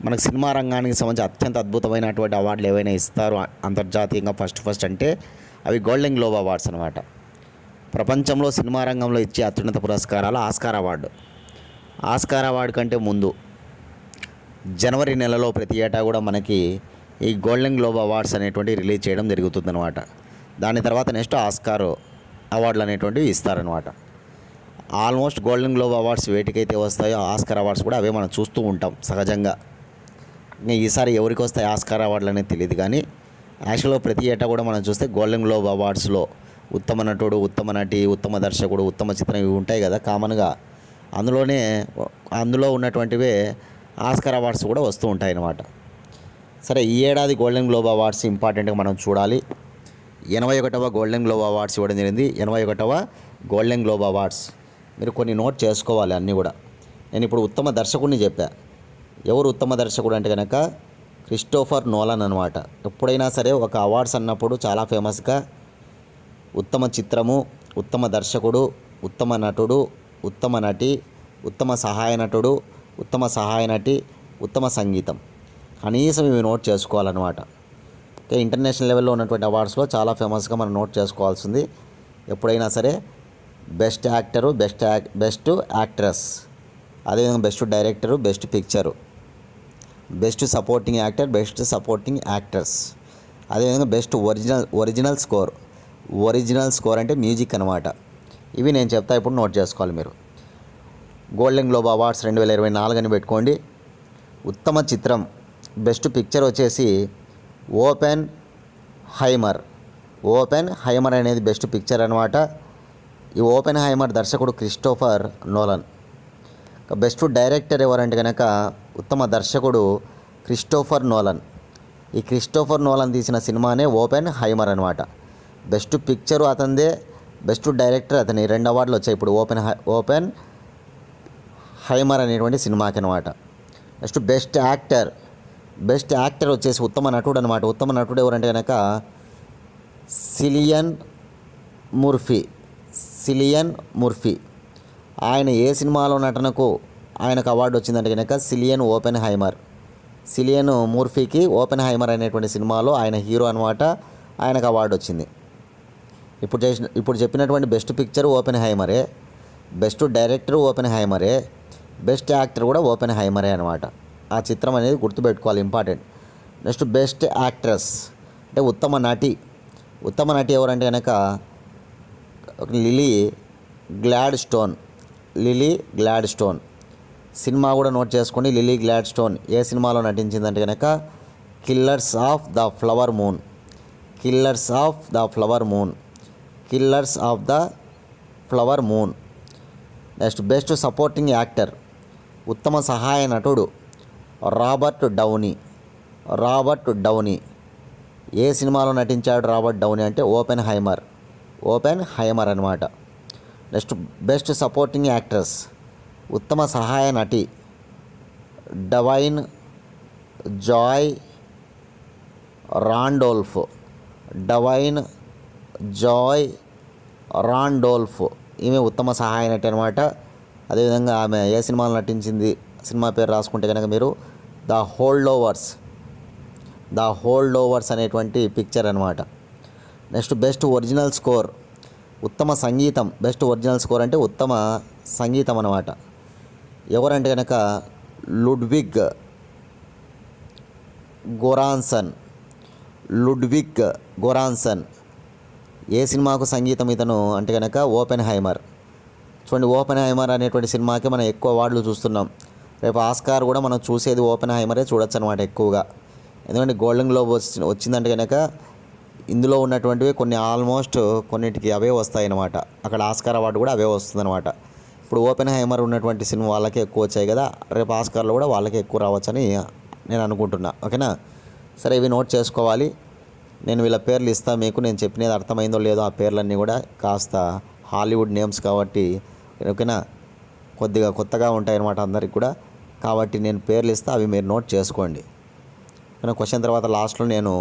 మనకు సినిమా రంగానికి సంబంధించి అత్యంత అద్భుతమైనటువంటి అవార్డులు ఏవైనా ఇస్తారు అంతర్జాతీయంగా ఫస్ట్ అంటే అవి గోల్డెన్ గ్లోబ్ అవార్డ్స్ అనమాట. ప్రపంచంలో సినిమా రంగంలో ఇచ్చే అత్యున్నత పురస్కారాలు ఆస్కార్ అవార్డు కంటే ముందు జనవరి నెలలో ప్రతి ఏటా కూడా మనకి ఈ గోల్డెన్ గ్లోబ్ అవార్డ్స్ అనేటువంటి రిలీజ్ చేయడం జరుగుతుందన్నమాట. దాని తర్వాత నెక్స్ట్ ఆస్కార్ అవార్డులు అనేటువంటివి ఇస్తారనమాట. ఆల్మోస్ట్ గోల్డెన్ గ్లోబ్ అవార్డ్స్ వేటికైతే వస్తాయో ఆస్కార్ అవార్డ్స్ కూడా అవే మనం చూస్తూ ఉంటాం సహజంగా. ఇంకా ఈసారి ఎవరికి వస్తాయి ఆస్కార్ అవార్డులు అనేది తెలియదు, కానీ యాక్చువల్గా ప్రతి ఏటా కూడా మనం చూస్తే గోల్డెన్ గ్లోబ్ అవార్డ్స్లో ఉత్తమ నటుడు, ఉత్తమ నటి, ఉత్తమ దర్శకుడు, ఉత్తమ చిత్రం ఇవి ఉంటాయి కదా కామన్గా. అందులో ఉన్నటువంటివే ఆస్కార్ అవార్డ్స్ కూడా వస్తూ ఉంటాయి అన్నమాట. సరే, ఈ ఏడాది గోల్డెన్ గ్లోబ్ అవార్డ్స్ ఇంపార్టెంట్గా మనం చూడాలి. 81వ గోల్డెన్ గ్లోబ్ అవార్డ్స్ ఇవ్వడం జరిగింది. 81వ గోల్డెన్ గ్లోబ్ అవార్డ్స్ మీరు కొన్ని నోట్ చేసుకోవాలి అన్నీ కూడా. నేను ఇప్పుడు ఉత్తమ దర్శకుడిని చెప్పా. ఎవరు ఉత్తమ దర్శకుడు అంటే కనుక క్రిస్టోఫర్ నోలన్ అనమాట. ఎప్పుడైనా సరే ఒక అవార్డ్స్ అన్నప్పుడు చాలా ఫేమస్గా ఉత్తమ చిత్రము, ఉత్తమ దర్శకుడు, ఉత్తమ నటుడు, ఉత్తమ నటి, ఉత్తమ సహాయ నటుడు, ఉత్తమ సహాయ నటి, ఉత్తమ సంగీతం, కనీసం ఇవి నోట్ చేసుకోవాలన్నమాట. ఓకే, ఇంటర్నేషనల్ లెవెల్లో ఉన్నటువంటి అవార్డ్స్లో చాలా ఫేమస్గా మనం నోట్ చేసుకోవాల్సింది ఎప్పుడైనా సరే బెస్ట్ యాక్టరు, బెస్ట్ యాక్ట్రెస్, అదేవిధంగా best director, best picture, best supporting actor, best supporting actors, అదేవిధంగా బెస్ట్ ఒరిజినల్ స్కోర్ అంటే మ్యూజిక్ అనమాట. ఇవి నేను చెప్తా, ఇప్పుడు నోట్ చేసుకోవాలి మీరు. గోల్డెన్ గ్లోబ్ అవార్డ్స్ 2024 అని పెట్టుకోండి. ఉత్తమ చిత్రం బెస్ట్ పిక్చర్ వచ్చేసి ఓపెన్ హైమర్ అనేది బెస్ట్ పిక్చర్ అనమాట. ఈ ఓపెన్ హైమర్ దర్శకుడు క్రిస్టోఫర్ నోలన్. బెస్ట్ డైరెక్టర్ ఎవరంటే కనుక ఉత్తమ దర్శకుడు క్రిస్టోఫర్ నోలన్. ఈ క్రిస్టోఫర్ నోలన్ తీసిన సినిమానే ఓపెన్ హైమర్ అనమాట. బెస్ట్ పిక్చరు అతనిదే, బెస్ట్ డైరెక్టర్ అతని 2 అవార్డులు వచ్చాయి ఇప్పుడు ఓపెన్ హైమర్ అనేటువంటి సినిమాకి అనమాట. నెక్స్ట్ బెస్ట్ యాక్టర్ వచ్చేసి ఉత్తమ నటుడు అనమాట. ఉత్తమ నటుడు ఎవరంటే కనుక సిలియన్ ముర్ఫీ. ఆయన ఏ సినిమాలో నటనకు ఆయనకు అవార్డు వచ్చిందంటే కనుక సిలియన్ ముర్ఫీకి ఓపెన్ హైమర్ అనేటువంటి సినిమాలో ఆయన హీరో అనమాట. ఆయనకు అవార్డు వచ్చింది. ఇప్పుడు చెప్పినటువంటి బెస్ట్ పిక్చర్ ఓపెన్ హైమరే, బెస్ట్ డైరెక్టర్ ఓపెన్ హైమరే, బెస్ట్ యాక్టర్ కూడా ఓపెన్ హైమరే అనమాట. ఆ చిత్రం అనేది గుర్తుపెట్టుకోవాలి, ఇంపార్టెంట్. నెక్స్ట్ బెస్ట్ యాక్ట్రెస్ అంటే ఉత్తమ నటి ఎవరంటే కనుక లిలీ గ్లాడ్ స్టోన్. సినిమా కూడా నోట్ చేసుకోండి. లిలీ గ్లాడ్ స్టోన్ ఏ సినిమాలో నటించిందంటే కనుక killers of the flower moon. Next best supporting actor ఉత్తమ సహాయ నటుడు రాబర్ట్ డౌనీ. ఏ సినిమాలో నటించాడు రాబర్ట్ డౌనీ అంటే ఓపెన్ హైమర్ అనమాట. నెక్స్ట్ బెస్ట్ సపోర్టింగ్ యాక్ట్రెస్ ఉత్తమ సహాయ నటి డవైన్ జాయ్ రాండోల్ఫ్. ఈమె ఉత్తమ సహాయ నటి అనమాట. అదేవిధంగా ఆమె ఏ సినిమాలో నటించింది, సినిమా పేరు రాసుకుంటే కనుక మీరు ద హోల్డ్ ఓవర్స్ అనేటువంటి పిక్చర్ అనమాట. నెక్స్ట్ బెస్ట్ ఒరిజినల్ స్కోర్ ఉత్తమ సంగీతం. బెస్ట్ ఒరిజినల్ స్కోర్ అంటే ఉత్తమ సంగీతం అనమాట. ఎవరంటే కనుక లుడ్విగ్ గొరాన్సన్. ఏ సినిమాకు సంగీతం ఇతను అంటే కనుక ఓపెన్ హైమర్. చూడండి, ఓపెన్ హైమర్ అనేటువంటి సినిమాకి మనం ఎక్కువ అవార్డులు చూస్తున్నాం. రేపు ఆస్కార్ కూడా మనం చూసేది ఓపెన్ హైమరే చూడొచ్చు అనమాట ఎక్కువగా. ఎందుకంటే గోల్డెన్ గ్లోబ్ వచ్చిందంటే కనుక ఇందులో ఉన్నటువంటివి కొన్ని ఆల్మోస్ట్ కొన్నిటికి అవే వస్తాయి అన్నమాట. అక్కడ ఆస్కార్ అవార్డు కూడా అవే వస్తుందన్నమాట. ఇప్పుడు ఓపెన్ హైమర్ ఉన్నటువంటి సినిమా వాళ్ళకే ఎక్కువ వచ్చాయి కదా, రేపు ఆస్కార్లో కూడా వాళ్ళకే ఎక్కువ రావచ్చని నేను అనుకుంటున్నా. ఓకేనా? సరే, ఇవి నోట్ చేసుకోవాలి. నేను వీళ్ళ పేర్లు ఇస్తాను మీకు. నేను చెప్పినది అర్థమైందో లేదో ఆ పేర్లన్నీ కూడా కాస్త హాలీవుడ్ నేమ్స్ కాబట్టి ఓకేనా, కొద్దిగా కొత్తగా ఉంటాయి అన్నమాట అందరికి కూడా. కాబట్టి నేను పేర్లు ఇస్తా, అవి మీరు నోట్ చేసుకోండి. క్వశ్చన్ తర్వాత లాస్ట్లో నేను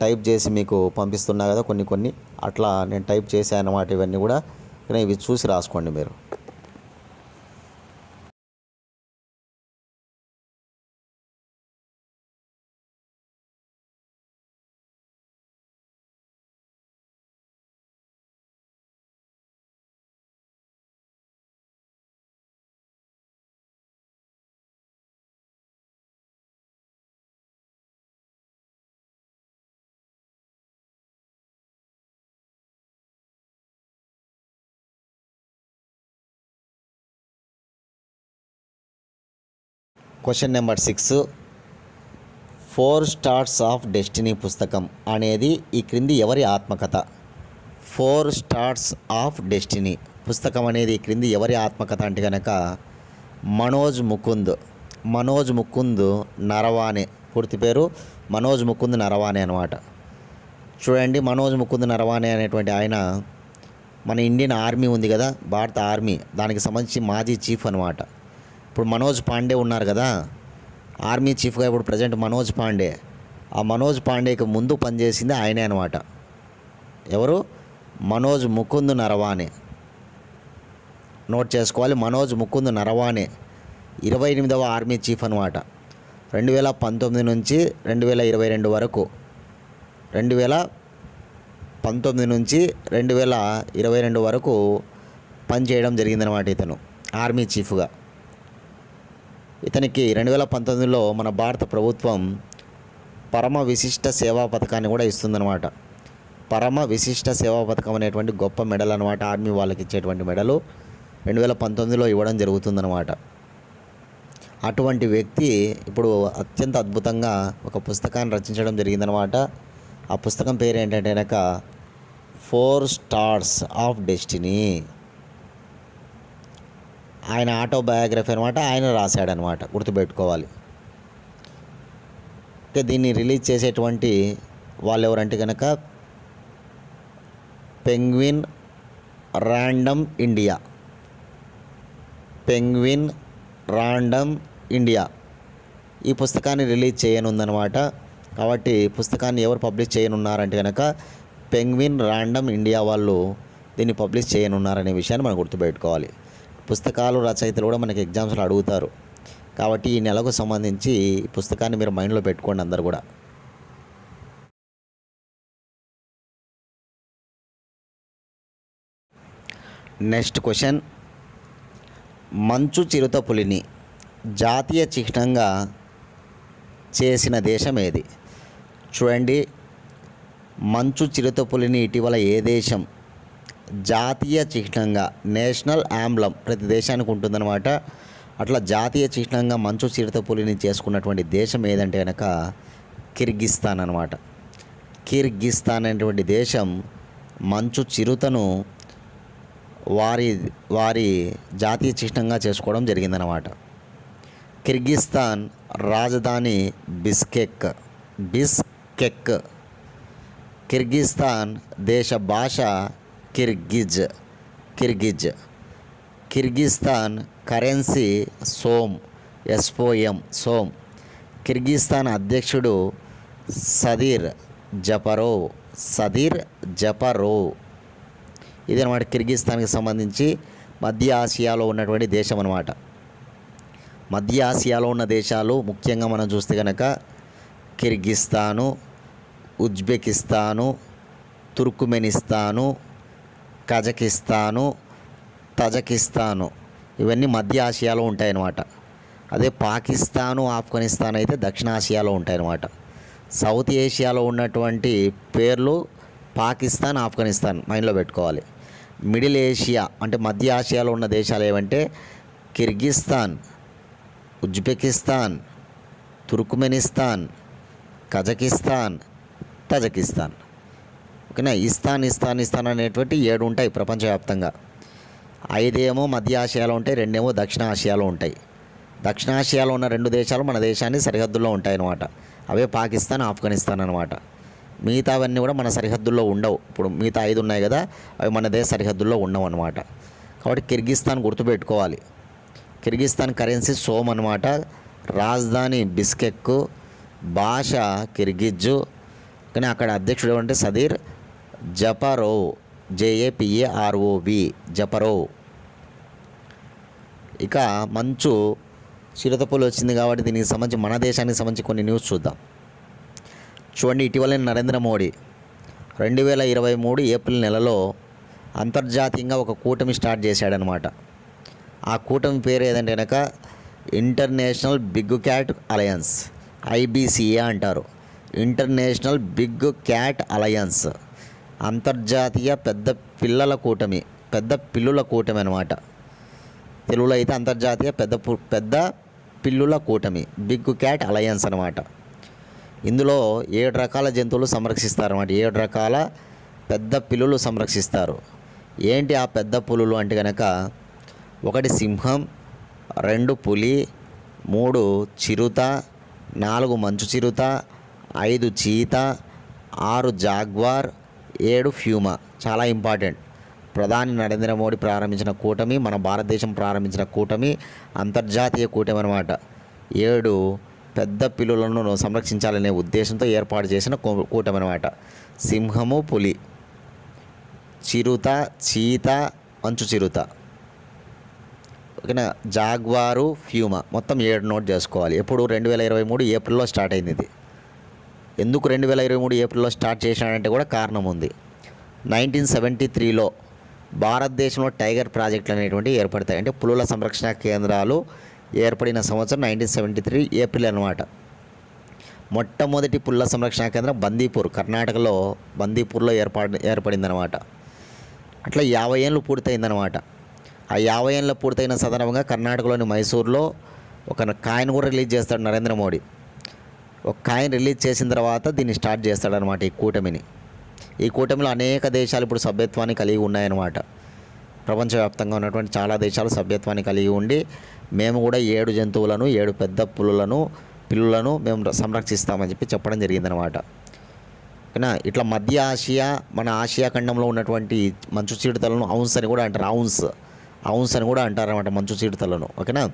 టైప్ చేసి మీకు పంపిస్తున్నా కదా కొన్ని అట్లా నేను టైప్ చేశాను అన్నమాట. ఇవన్నీ కూడా ఇవి చూసి రాసుకోండి మీరు. Question number 6, 4 stars of destiny పుస్తకం అనేది ఈ క్రింది ఎవరి ఆత్మకథ? 4 స్టార్స్ ఆఫ్ డెస్టినీ పుస్తకం అనేది ఈ క్రింది ఎవరి ఆత్మకథ అంటే కనుక మనోజ్ ముకుంద్ నరవానే. పూర్తి పేరు మనోజ్ ముకుంద్ నరవానే అనమాట. చూడండి, మనోజ్ ముకుంద్ నరవానే అనేటువంటి ఆయన మన ఇండియన్ ఆర్మీ ఉంది కదా, భారత ఆర్మీ, దానికి సంబంధించి మాజీ చీఫ్ అనమాట. ఇప్పుడు మనోజ్ పాండే ఉన్నారు కదా, ఆర్మీ చీఫ్గా ఇప్పుడు ప్రజెంట్ మనోజ్ పాండే. ఆ మనోజ్ పాండేకి ముందు పనిచేసింది ఆయనే అనమాట. ఎవరు? మనోజ్ ముకుంద్ నరవానే. నోట్ చేసుకోవాలి, మనోజ్ ముకుంద్ నరవానే 28వ ఆర్మీ చీఫ్ అనమాట. 2019 నుంచి 2022 వరకు, 2019 నుంచి 2022 వరకు పనిచేయడం జరిగిందనమాట ఇతను ఆర్మీ చీఫ్గా. ఇతనికి 2019లో మన భారత ప్రభుత్వం పరమ విశిష్ట సేవా పథకాన్ని కూడా ఇస్తుందన్నమాట. పరమ విశిష్ట సేవా పథకం అనేటువంటి గొప్ప మెడల్ అనమాట, ఆర్మీ వాళ్ళకి ఇచ్చేటువంటి మెడలు 2019లో ఇవ్వడం జరుగుతుందన్నమాట. అటువంటి వ్యక్తి ఇప్పుడు అత్యంత అద్భుతంగా ఒక పుస్తకాన్ని రచించడం జరిగిందనమాట. ఆ పుస్తకం పేరు ఏంటంటే కనుక 4 స్టార్స్ ఆఫ్ డెస్టినీ. ఆయన ఆటోబయోగ్రఫీ అనమాట, ఆయన రాశాడనమాట, గుర్తుపెట్టుకోవాలి. దీన్ని రిలీజ్ చేసేటువంటి వాళ్ళు ఎవరంటే కనుక పెంగ్విన్ ర్యాండమ్ ఇండియా ఈ పుస్తకాన్ని రిలీజ్ చేయనుందనమాట. కాబట్టి పుస్తకాన్ని ఎవరు పబ్లిష్ చేయనున్నారంటే కనుక పెంగ్విన్ ర్యాండమ్ ఇండియా వాళ్ళు దీన్ని పబ్లిష్ చేయనున్నారనే విషయాన్ని మనం గుర్తుపెట్టుకోవాలి. పుస్తకాలు రచయితలు కూడా మనకి ఎగ్జామ్స్లో అడుగుతారు. కాబట్టి ఈ నెలకు సంబంధించి ఈ పుస్తకాన్ని మీరు మైండ్లో పెట్టుకోండి అందరు కూడా. నెక్స్ట్ క్వశ్చన్, మంచు చిరుతపులిని జాతీయ చిహ్నంగా చేసిన దేశం ఏది? చూడండి, మంచు చిరుతపులిని ఇటీవల ఏ దేశం జాతీయ చిహ్నంగా, నేషనల్ యాంబ్లం ప్రతి దేశానికి ఉంటుందన్నమాట, అట్లా జాతీయ చిహ్నంగా మంచు చిరుతపులిని చేసుకున్నటువంటి దేశం ఏదంటే కనుక కిర్గిస్తాన్ అనమాట. కిర్గిస్తాన్ అనేటువంటి దేశం మంచు చిరుతను వారి జాతీయ చిహ్నంగా చేసుకోవడం జరిగిందనమాట. కిర్గిస్తాన్ రాజధాని బిష్కెక్. కిర్గిస్తాన్ దేశ భాష Kyrgyz. Kyrgyzstan currency som, SOM. కిర్గిస్తాన్ అధ్యక్షుడు సదీర్ జపరోవ్. ఇది అనమాట కిర్గిస్తాన్కి సంబంధించి మధ్య ఆసియాలో ఉన్నటువంటి దేశం అనమాట. మధ్య ఆసియాలో ఉన్న దేశాలు ముఖ్యంగా మనం చూస్తే కనుక కిర్గిస్తాను, ఉజ్బెకిస్తాను, తుర్క్మెనిస్తాను, కజకిస్తాను, తజకిస్తాను, ఇవన్నీ మధ్య ఆసియాలో ఉంటాయన్నమాట. అదే పాకిస్తాను, ఆఫ్ఘనిస్తాన్ అయితే దక్షిణాసియాలో ఉంటాయన్నమాట. సౌత్ ఏషియాలో ఉన్నటువంటి పేర్లు పాకిస్తాన్, ఆఫ్ఘనిస్తాన్ మైండ్లో పెట్టుకోవాలి. మిడిల్ ఏషియా అంటే మధ్య ఆసియాలో ఉన్న దేశాలు ఏమంటే Kyrgyzstan, Uzbekistan, Turkmenistan, Kazakhstan, Tajikistan. ఓకేనా? ఇస్తాన్ అనేటువంటి 7 ఉంటాయి ప్రపంచవ్యాప్తంగా. 5 ఏమో మధ్య ఆసియాలో ఉంటాయి, 2 ఏమో దక్షిణ ఆసియాలో ఉంటాయి. దక్షిణాసియాలో ఉన్న 2 దేశాలు మన దేశాన్ని సరిహద్దుల్లో ఉంటాయన్నమాట. అవే పాకిస్తాన్, ఆఫ్ఘనిస్తాన్ అనమాట. మిగతావన్నీ కూడా మన సరిహద్దుల్లో ఉండవు. ఇప్పుడు మిగతా 5 ఉన్నాయి కదా, అవి మన దేశ సరిహద్దుల్లో ఉండవు అనమాట. కాబట్టి కిర్గిస్తాన్ గుర్తుపెట్టుకోవాలి. కిర్గిస్తాన్ కరెన్సీ సోమ్ అనమాట, రాజధాని బిష్కెక్, భాష కిర్గిజు. కానీ అక్కడ అధ్యక్షుడు అంటే సదీర్ జపరోవ్, JAPAROV, జపరోవ్. ఇక మంచు చిరుతపులి వచ్చింది కాబట్టి దీనికి సంబంధించి మన దేశానికి సంబంధించి కొన్ని న్యూస్ చూద్దాం. చూడండి, ఇటీవల నరేంద్ర మోడీ 2023 ఏప్రిల్ నెలలో అంతర్జాతీయంగా ఒక కూటమి స్టార్ట్ చేశాడనమాట. ఆ కూటమి పేరు ఏదంటే కనుక international big cat alliance, IBCA అంటారు. ఇంటర్నేషనల్ బిగ్ క్యాట్ అలయన్స్, అంతర్జాతీయ పెద్ద పిల్లుల కూటమి అనమాట. తెలుగులో అయితే అంతర్జాతీయ పెద్ద పిల్లుల కూటమి, బిగ్ క్యాట్ అలయన్స్ అనమాట. ఇందులో 7 రకాల జంతువులు సంరక్షిస్తారన్నమాట. 7 రకాల పెద్ద పిల్లులు సంరక్షిస్తారు. ఏంటి ఆ పెద్ద పులులు అంటే కనుక 1 సింహం, 2 పులి, 3 చిరుత, 4 మంచు చిరుత, 5 చీత, 6 జాగ్వార్, 7 ఫ్యూమా. చాలా ఇంపార్టెంట్. ప్రధాని నరేంద్ర మోడీ ప్రారంభించిన కూటమి, మన భారతదేశం ప్రారంభించిన కూటమి అంతర్జాతీయ కూటమి అనమాట. 7 పెద్ద పిల్లులను సంరక్షించాలనే ఉద్దేశంతో ఏర్పాటు చేసిన కూటమి అనమాట. సింహము, పులి, చిరుత, చీత, మంచు చిరుత, ఓకేనా, జాగ్వారు, ఫ్యూమా. మొత్తం 7 నోట్ చేసుకోవాలి. ఎప్పుడు 2023 ఏప్రిల్లో స్టార్ట్ అయింది ఇది. ఎందుకు 2023 ఏప్రిల్లో స్టార్ట్ చేసినాడంటే కూడా కారణం ఉంది. 1973లో భారతదేశంలో టైగర్ ప్రాజెక్టులు అనేటువంటివి ఏర్పడతాయి. అంటే పులుల సంరక్షణ కేంద్రాలు ఏర్పడిన సంవత్సరం 1973 ఏప్రిల్ అనమాట. మొట్టమొదటి పులుల సంరక్షణ కేంద్రం బందీపూర్, కర్ణాటకలో బందీపూర్లో ఏర్పడిందనమాట. అట్లా 50 ఏళ్ళు పూర్తయిందనమాట. ఆ 50 ఏళ్ళు పూర్తయిన సందర్భంగా కర్ణాటకలోని మైసూర్లో ఒక కాయిన్ కూడా రిలీజ్ చేస్తాడు నరేంద్ర మోడీ. ఒక కాయిన్ రిలీజ్ చేసిన తర్వాత దీన్ని స్టార్ట్ చేస్తాడనమాట ఈ కూటమిని. ఈ కూటమిలో అనేక దేశాలు ఇప్పుడు సభ్యత్వాన్ని కలిగి ఉన్నాయన్నమాట. ప్రపంచవ్యాప్తంగా ఉన్నటువంటి చాలా దేశాలు సభ్యత్వాన్ని కలిగి ఉండి మేము కూడా 7 జంతువులను, 7 పెద్ద పిల్లులను మేము సంరక్షిస్తామని చెప్పడం జరిగిందనమాట. ఓకేనా. ఇట్లా మధ్య ఆసియా, మన ఆసియా ఖండంలో ఉన్నటువంటి మంచు చిరుతలను ఔన్స్ అని కూడా అంటారు. ఔన్స్ అని కూడా అంటారన్నమాట మంచు చిరుతలను. ఓకేనా.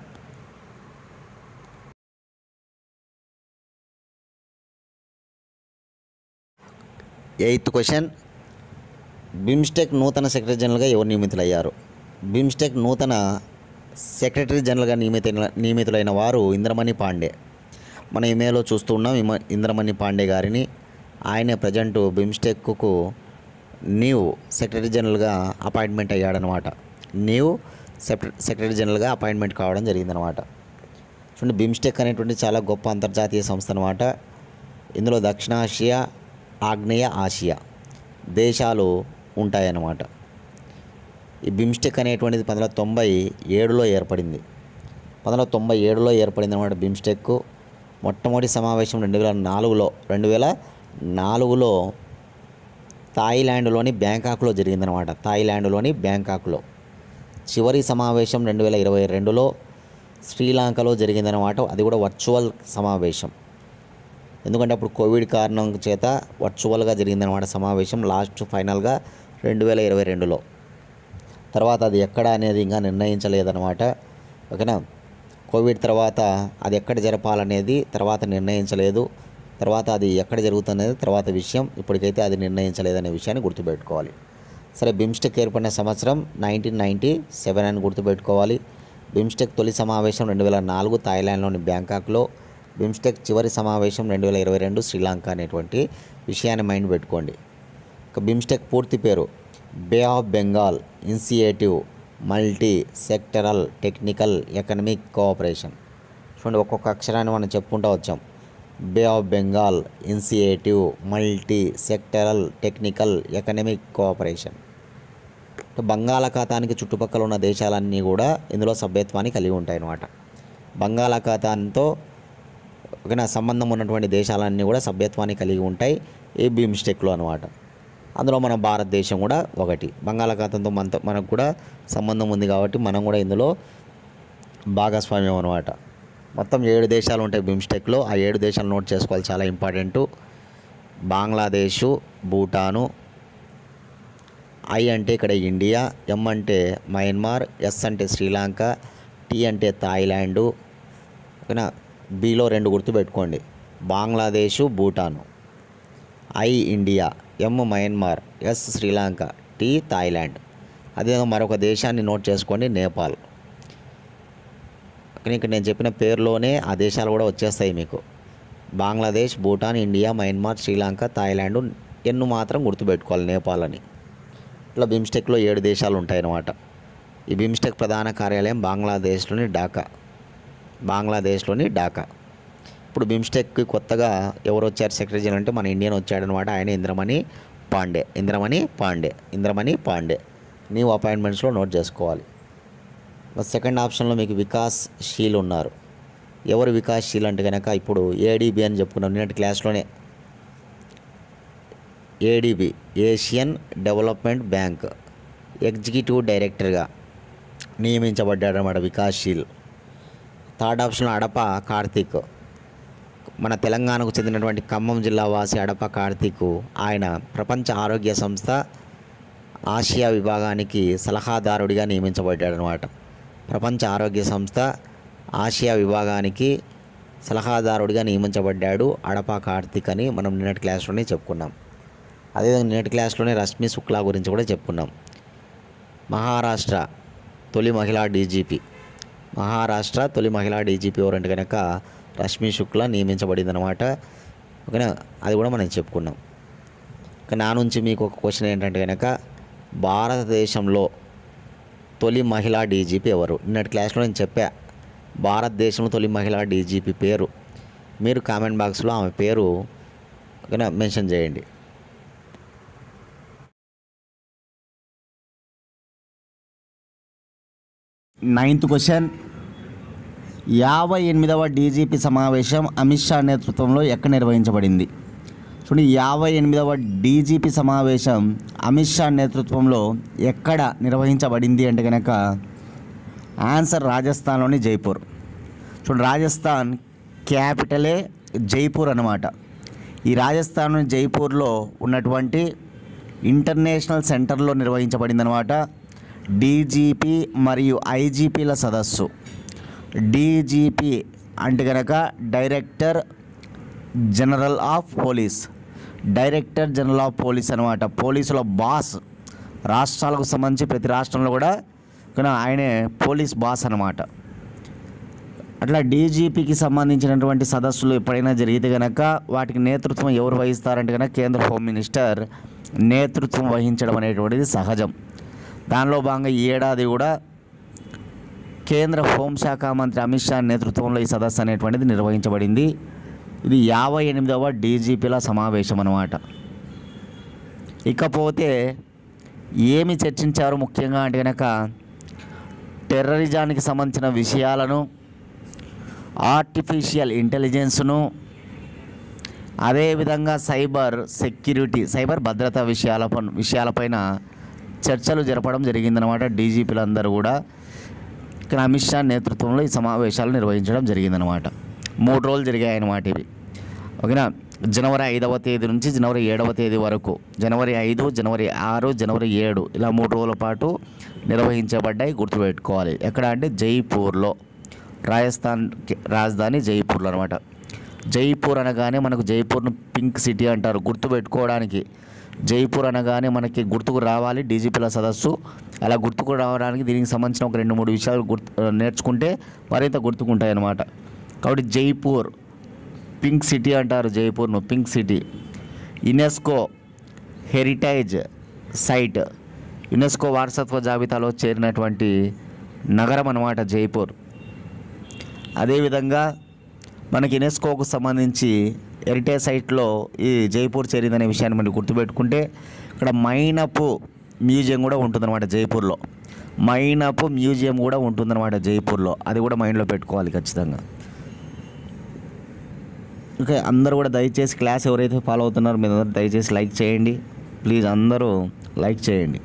ఎయిత్ క్వశ్చన్, బిమ్స్టెక్ నూతన సెక్రటరీ జనరల్గా ఎవరు నియమితులయ్యారు? బిమ్స్టెక్ నూతన సెక్రటరీ జనరల్గా నియమితులైన వారు ఇంద్రమణి పాండే. మన ఇమెయిల్లో చూస్తూ ఉన్నాం ఇంద్రమణి పాండే గారిని. ఆయనే ప్రజెంట్ బిమ్స్టెక్కు న్యూ సెక్రటరీ జనరల్గా అపాయింట్మెంట్ అయ్యాడనమాట. న్యూ సెక్రటరీ జనరల్గా అపాయింట్మెంట్ కావడం జరిగిందనమాట. చూడండి, బిమ్స్టెక్ అనేటువంటి చాలా గొప్ప అంతర్జాతీయ సంస్థ అనమాట. ఇందులో దక్షిణాసియా, ఆగ్నేయ ఆసియా దేశాలు ఉంటాయన్నమాట. ఈ బిమ్స్టెక్ అనేటువంటిది 1997లో ఏర్పడింది. 1997లో ఏర్పడింది అనమాట బిమ్స్టెక్. మొట్టమొదటి సమావేశం 2004లో థాయిలాండ్లోని బ్యాంకాక్లో జరిగిందనమాట. థాయిలాండ్లోని బ్యాంకాక్లో. చివరి సమావేశం 2022లో శ్రీలంకలో జరిగిందనమాట. అది కూడా వర్చువల్ సమావేశం. ఎందుకంటే అప్పుడు కోవిడ్ కారణం చేత వర్చువల్గా జరిగిందనమాట సమావేశం. లాస్ట్ ఫైనల్గా 2022లో. తర్వాత అది ఎక్కడ అనేది ఇంకా నిర్ణయించలేదన్నమాట. ఓకేనా. కోవిడ్ తర్వాత అది ఎక్కడ జరపాలనేది తర్వాత నిర్ణయించలేదు. తర్వాత అది ఎక్కడ జరుగుతున్నది తర్వాత విషయం. ఇప్పటికైతే అది నిర్ణయించలేదనే విషయాన్ని గుర్తుపెట్టుకోవాలి. సరే, బిమ్స్టెక్ ఏర్పడిన సంవత్సరం 1997 అని గుర్తుపెట్టుకోవాలి. బిమ్స్టెక్ తొలి సమావేశం 2004 థాయిలాండ్లోని బ్యాంకాక్లో. బిమ్స్టెక్ చివరి సమావేశం 2022 శ్రీలంక అనేటువంటి విషయాన్ని మైండ్ పెట్టుకోండి. ఇక బిమ్స్టెక్ పూర్తి పేరు bay of Bengal initiative multi sectoral technical economic cooperation. చూడండి, ఒక్కొక్క అక్షరాన్ని మనం చెప్పుకుంటూ వచ్చాం. Bay of Bengal initiative multi sectoral technical economic cooperation. బంగాళాఖాతానికి చుట్టుపక్కల ఉన్న దేశాలన్నీ కూడా ఇందులో సభ్యత్వాన్ని కలిగి ఉంటాయి అన్నమాట. బంగాళాఖాతంతో సంబంధం ఉన్నటువంటి దేశాలన్నీ కూడా సభ్యత్వాన్ని కలిగి ఉంటాయి ఈ బిమ్స్టెక్లో అనమాట. అందులో మన భారతదేశం కూడా ఒకటి. బంగాళాఖాతంతో మనకు కూడా సంబంధం ఉంది కాబట్టి మనం కూడా ఇందులో భాగస్వామ్యం అనమాట. మొత్తం 7 దేశాలు ఉంటాయి బిమ్స్టెక్లో. ఆ 7 దేశాలు నోట్ చేసుకోవాలి, చాలా ఇంపార్టెంటు. బంగ్లాదేశు, భూటాను, ఐ అంటే ఇక్కడ ఇండియా, ఎం అంటే మయన్మార్, ఎస్ అంటే శ్రీలంక, టీ అంటే థాయిలాండు. ఓకేనా. బిలో 2 గుర్తుపెట్టుకోండి, Bangladesh, Bhutan. I India, M Myanmar, S Sri Lanka, T Thailand. అదేవిధంగా మరొక దేశాన్ని నోట్ చేసుకోండి, నేపాల్. ఇక్కడ నేను చెప్పిన పేరులోనే ఆ దేశాలు కూడా వచ్చేస్తాయి మీకు. Bangladesh, Bhutan, India, Myanmar, Sri Lanka, Thailand. ఎన్ను మాత్రం గుర్తుపెట్టుకోవాలి, నేపాల్ అని. ఇట్లా బిమ్స్టెక్లో 7 దేశాలు ఉంటాయన్నమాట. ఈ బిమ్స్టెక్ ప్రధాన కార్యాలయం బంగ్లాదేశ్లోని ఢాకా. ఇప్పుడు బిమ్స్టెక్కి కొత్తగా ఎవరు వచ్చారు సెక్రటరీ జనరల్ అంటే మన ఇండియన్ వచ్చాడనమాట. ఆయన ఇంద్రమణి పాండే. న్యూ అపాయింట్మెంట్స్లో నోట్ చేసుకోవాలి. సెకండ్ ఆప్షన్లో మీకు వికాస్ షీల్ ఉన్నారు. ఎవరు వికాస్శీల్ అంటే కనుక ఇప్పుడు ఏడీబీ అని చెప్పుకున్నాం నిన్నటి క్లాస్లోనే. ADB Asian development bank executive డైరెక్టర్గా నియమించబడ్డాడనమాట వికాస్శీల్. థర్డ్ ఆప్షన్లో అడప కార్తీక్, మన తెలంగాణకు చెందినటువంటి ఖమ్మం జిల్లా వాసి అడప కార్తీక్. ఆయన ప్రపంచ ఆరోగ్య సంస్థ ఆసియా విభాగానికి సలహాదారుడిగా నియమించబడ్డాడనమాట. ప్రపంచ ఆరోగ్య సంస్థ ఆసియా విభాగానికి సలహాదారుడిగా నియమించబడ్డాడు అడప కార్తీక్ అని మనం నిన్నటి క్లాస్లోనే చెప్పుకున్నాం. అదేవిధంగా నిన్నటి క్లాస్లోనే రష్మి శుక్లా గురించి కూడా చెప్పుకున్నాం. మహారాష్ట్ర తొలి మహిళా డీజీపీ, మహారాష్ట్ర తొలి మహిళా డీజీపీ ఎవరంటే కనుక రష్మి శుక్లా నియమించబడింది అనమాట. ఓకేనా, అది కూడా మనం చెప్పుకున్నాం. నా నుంచి మీకు ఒక క్వశ్చన్ ఏంటంటే కనుక భారతదేశంలో తొలి మహిళా డీజీపీ ఎవరు? నిన్నటి క్లాస్లో నేను చెప్పా భారతదేశంలో తొలి మహిళా డీజీపీ పేరు. మీరు కామెంట్ బాక్స్లో ఆమె పేరు ఓకేనా మెన్షన్ చేయండి. నైన్త్ క్వశ్చన్, 58వ డీజీపీ సమావేశం అమిత్ షా నేతృత్వంలో ఎక్కడ నిర్వహించబడింది? చూడండి, 58వ డీజీపీ సమావేశం అమిత్ షా నేతృత్వంలో ఎక్కడ నిర్వహించబడింది అంటే కనుక ఆన్సర్ రాజస్థాన్లోని జైపూర్. చూడండి, రాజస్థాన్ క్యాపిటలే జైపూర్ అన్నమాట. ఈ రాజస్థాన్లోని జైపూర్లో ఉన్నటువంటి ఇంటర్నేషనల్ సెంటర్లో నిర్వహించబడింది అనమాట డీజీపీ మరియు ఐజీపీల సదస్సు. డీజీపీ అంటే కనుక director general of police, director general of police అనమాట. పోలీసుల బాస్, రాష్ట్రాలకు సంబంధించి ప్రతి రాష్ట్రంలో కూడా ఆయనే పోలీస్ బాస్ అనమాట. అట్లా డీజీపీకి సంబంధించినటువంటి సదస్సులు ఎప్పుడైనా జరిగితే కనుక వాటికి నేతృత్వం ఎవరు వహిస్తారంటే కనుక కేంద్ర హోమ్ మినిస్టర్ నేతృత్వం వహించడం అనేటువంటిది సహజం. దానిలో భాగంగా ఈ ఏడాది కూడా కేంద్ర హోంశాఖ మంత్రి అమిత్ షా నేతృత్వంలో ఈ సదస్సు అనేటువంటిది నిర్వహించబడింది. ఇది 58వ డీజీపీల సమావేశం అన్నమాట. ఇకపోతే ఏమి చర్చించారు ముఖ్యంగా అంటే కనుక టెర్రరిజానికి సంబంధించిన విషయాలను, ఆర్టిఫిషియల్ ఇంటెలిజెన్స్ను, అదేవిధంగా సైబర్ సెక్యూరిటీ, సైబర్ భద్రతా విషయాలపైన చర్చలు జరపడం జరిగిందనమాట. డీజీపీలందరూ కూడా ఇక్కడ అమిత్ షా నేతృత్వంలో ఈ సమావేశాలు నిర్వహించడం జరిగిందనమాట. 3 రోజులు జరిగాయన్నమాట ఇవి. ఓకేనా, జనవరి 5వ తేదీ నుంచి జనవరి 7వ తేదీ వరకు, జనవరి 5, జనవరి 6, జనవరి 7 ఇలా 3 రోజుల పాటు నిర్వహించబడ్డాయి. గుర్తుపెట్టుకోవాలి. ఎక్కడ అంటే జైపూర్లో, రాజస్థాన్ రాజధాని జైపూర్లో అనమాట. జైపూర్ అనగానే మనకు జైపూర్ను పింక్ సిటీ అంటారు. గుర్తుపెట్టుకోవడానికి జైపూర్ అనగానే మనకి గుర్తుకు రావాలి డీజీపీల సదస్సు. అలా గుర్తుకు రావడానికి దీనికి సంబంధించిన ఒక 2-3 విషయాలు నేర్చుకుంటే మరింత గుర్తుకుంటాయి అన్నమాట. కాబట్టి జైపూర్ పింక్ సిటీ అంటారు, జైపూర్ను pink city. UNESCO heritage site, UNESCO వారసత్వ జాబితాలో చేరినటువంటి నగరం అన్నమాట జైపూర్. అదేవిధంగా మనకి యునెస్కోకు సంబంధించి హెరిటేజ్ సైట్లో ఈ జైపూర్ చేరిందనే విషయాన్ని మనం గుర్తుపెట్టుకుంటే ఇక్కడ మైనపు మ్యూజియం కూడా ఉంటుందన్నమాట జైపూర్లో. మైనపు మ్యూజియం కూడా ఉంటుందన్నమాట జైపూర్లో. అది కూడా మైండ్లో పెట్టుకోవాలి ఖచ్చితంగా. ఓకే, అందరూ కూడా దయచేసి క్లాస్ ఎవరైతే ఫాలో అవుతున్నారో మీరు దయచేసి లైక్ చేయండి ప్లీజ్, అందరూ లైక్ చేయండి.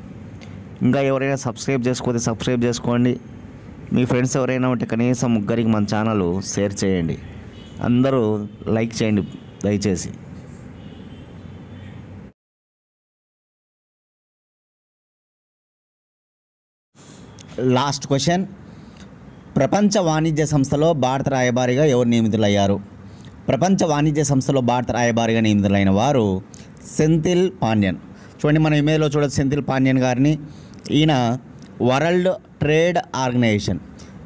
ఇంకా ఎవరైనా సబ్స్క్రైబ్ చేసుకోతే సబ్స్క్రైబ్ చేసుకోండి. మీ ఫ్రెండ్స్ ఎవరైనా ఉంటే కనీసం 3 మన ఛానల్ షేర్ చేయండి. అందరూ లైక్ చేయండి దయచేసి. లాస్ట్ క్వశ్చన్, ప్రపంచ వాణిజ్య సంస్థలో భారత రాయబారిగా ఎవరు నియమితులయ్యారు? ప్రపంచ వాణిజ్య సంస్థలో భారత రాయబారిగా నియమితులైన వారు సెంథిల్ పాండ్యన్. చూడండి, మన ఇమేజ్లో చూడొచ్చు సెంథిల్ పాండ్యన్ గారిని. ఈయన వరల్డ్ ట్రేడ్ ఆర్గనైజేషన్,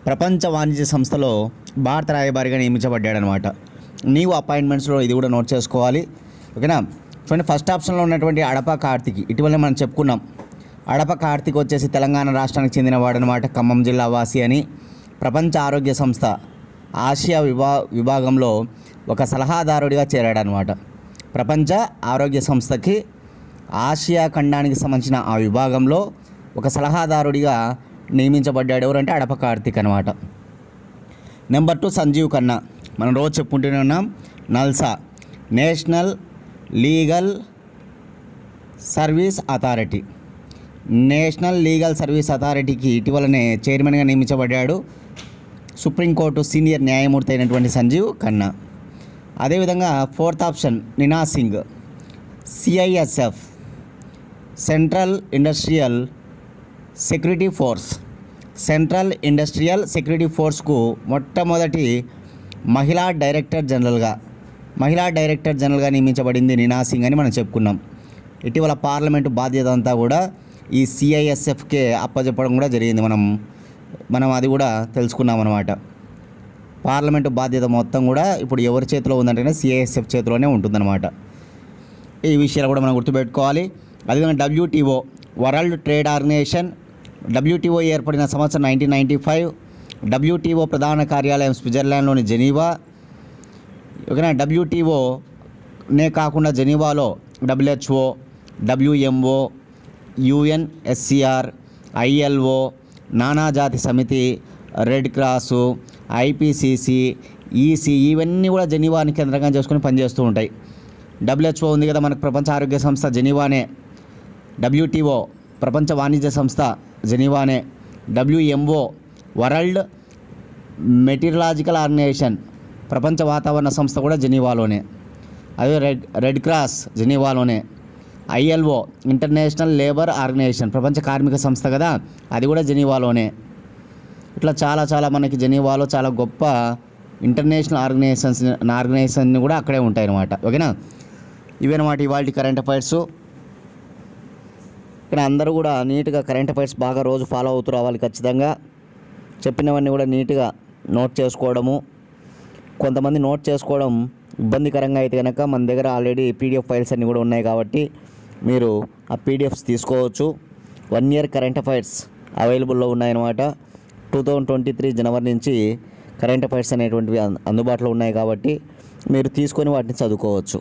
ప్రపంచ వాణిజ్య సంస్థలో భారత రాయబారిగా నియమించబడ్డాడనమాట. నీవు అపాయింట్మెంట్స్లో ఇది కూడా నోట్ చేసుకోవాలి. ఓకేనా, చూడండి, ఫస్ట్ ఆప్షన్లో ఉన్నటువంటి అడప కార్తీక్, ఇటీవలే మనం చెప్పుకున్నాం. అడప కార్తీక్ వచ్చేసి తెలంగాణ రాష్ట్రానికి చెందినవాడు అనమాట, ఖమ్మం జిల్లా వాసి అని. ప్రపంచ ఆరోగ్య సంస్థ ఆసియా విభాగంలో ఒక సలహాదారుడిగా చేరాడనమాట. ప్రపంచ ఆరోగ్య సంస్థకి ఆసియా ఖండానికి సంబంధించిన ఆ విభాగంలో ఒక సలహాదారుడిగా నియమించబడ్డాడు. ఎవరంటే అడప కార్తీక్ అనమాట. నెంబర్ 2 సంజీవ్ ఖన్నా. మనం రోజు చెప్పుకుంటూనే ఉన్నాం. NALSA, national legal service authority. National legal service అథారిటీకి ఇటీవలనే చైర్మన్గా నియమించబడ్డాడు సుప్రీంకోర్టు సీనియర్ న్యాయమూర్తి అయినటువంటి సంజీవ్ ఖన్నా. అదేవిధంగా 4th option Nina Singh, CISF, central industrial security force. Central industrial security ఫోర్స్కు మొట్టమొదటి మహిళా డైరెక్టర్ జనరల్గా నియమించబడింది నినా సింగ్ అని మనం చెప్పుకున్నాం. ఇటీవల పార్లమెంటు బాధ్యత అంతా కూడా ఈ సిఐఎస్ఎఫ్కే అప్పచెప్పడం కూడా జరిగింది. మనం అది కూడా తెలుసుకున్నాం అన్నమాట. పార్లమెంటు బాధ్యత మొత్తం కూడా ఇప్పుడు ఎవరి చేతిలో ఉందంటే సిఐఎస్ఎఫ్ చేతిలోనే ఉంటుందన్నమాట. ఈ విషయాలు కూడా మనం గుర్తుపెట్టుకోవాలి. అదేవిధంగా WTO, world trade organization. WTO ఏర్పడిన సంవత్సరం 1995. WTO ప్రధాన కార్యాలయం స్విట్జర్లాండ్లోని జెనీవా. ఓకేనా. WTOనే కాకుండా జెనీవాలో WHO, WMO, UNSCR, ILO, నానాజాతి సమితి, రెడ్ క్రాసు, IPCC, EC ఇవన్నీ కూడా జెనీవాని కేంద్రంగా చేసుకుని పనిచేస్తూ ఉంటాయి. WHO ఉంది కదా మనకు, ప్రపంచ ఆరోగ్య సంస్థ జెనీవానే. WTO ప్రపంచ వాణిజ్య సంస్థ జెనీవానే. WMO వరల్డ్ మెటీరియలాజికల్ ఆర్గనైజేషన్, ప్రపంచ వాతావరణ సంస్థ కూడా జెనీవాలోనే. అదే రెడ్ క్రాస్ జెనీవాలోనే. ILO ఇంటర్నేషనల్ లేబర్ ఆర్గనైజేషన్, ప్రపంచ కార్మిక సంస్థ కదా, అది కూడా జెనీవాలోనే. ఇట్లా చాలా మనకి జెనీవాలో చాలా గొప్ప ఇంటర్నేషనల్ ఆర్గనైజేషన్ కూడా అక్కడే ఉంటాయి అన్నమాట. ఓకేనా. ఇవన్నమాట ఇవాళ కరెంట్ అఫైర్స్. ఇక్కడ అందరూ కూడా నీట్గా కరెంట్ అఫైర్స్ బాగా రోజు ఫాలో అవుతూ రావాలి ఖచ్చితంగా. చెప్పినవన్నీ కూడా నీట్గా నోట్ చేసుకోవడము. కొంతమంది నోట్ చేసుకోవడం ఇబ్బందికరంగా అయితే కనుక మన దగ్గర ఆల్రెడీ PDF ఫైల్స్ అన్నీ కూడా ఉన్నాయి కాబట్టి మీరు ఆ PDFs తీసుకోవచ్చు. 1 year కరెంట్ అఫైర్స్ అవైలబుల్లో ఉన్నాయన్నమాట. 2023 జనవరి నుంచి కరెంట్ అఫైర్స్ అనేటువంటివి అందుబాటులో ఉన్నాయి కాబట్టి మీరు తీసుకొని వాటిని చదువుకోవచ్చు.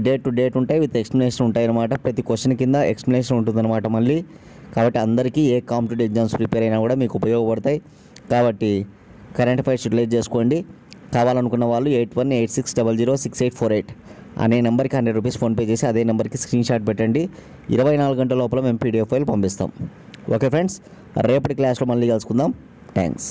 డేట్ టు డేట్ ఉంటాయి, విత్ ఎక్స్ప్లెనేషన్ ఉంటాయి అన్నమాట. ప్రతి క్వశ్చన్ కింద ఎక్స్ప్లెనేషన్ ఉంటుందన్నమాట మళ్ళీ. కాబట్టి అందరికీ ఏ కాంపిటేటివ్ ఎగ్జామ్స్ ప్రిపేర్ అయినా కూడా మీకు ఉపయోగపడతాయి. కాబట్టి కరెంట్ అఫైర్స్ యూటిలైజ్ చేసుకోండి. కావాలనుకున్న వాళ్ళు 8186006848 అనే నెంబర్కి 100 రూపీస్ ఫోన్పే చేసి అదే నెంబర్కి స్క్రీన్ షాట్ పెట్టండి. 24 గంటల లోపల మేము PDF ఫైల్ పంపిస్తాం. ఓకే ఫ్రెండ్స్, రేపటి క్లాస్లో మళ్ళీ కలుసుకుందాం. థ్యాంక్స్.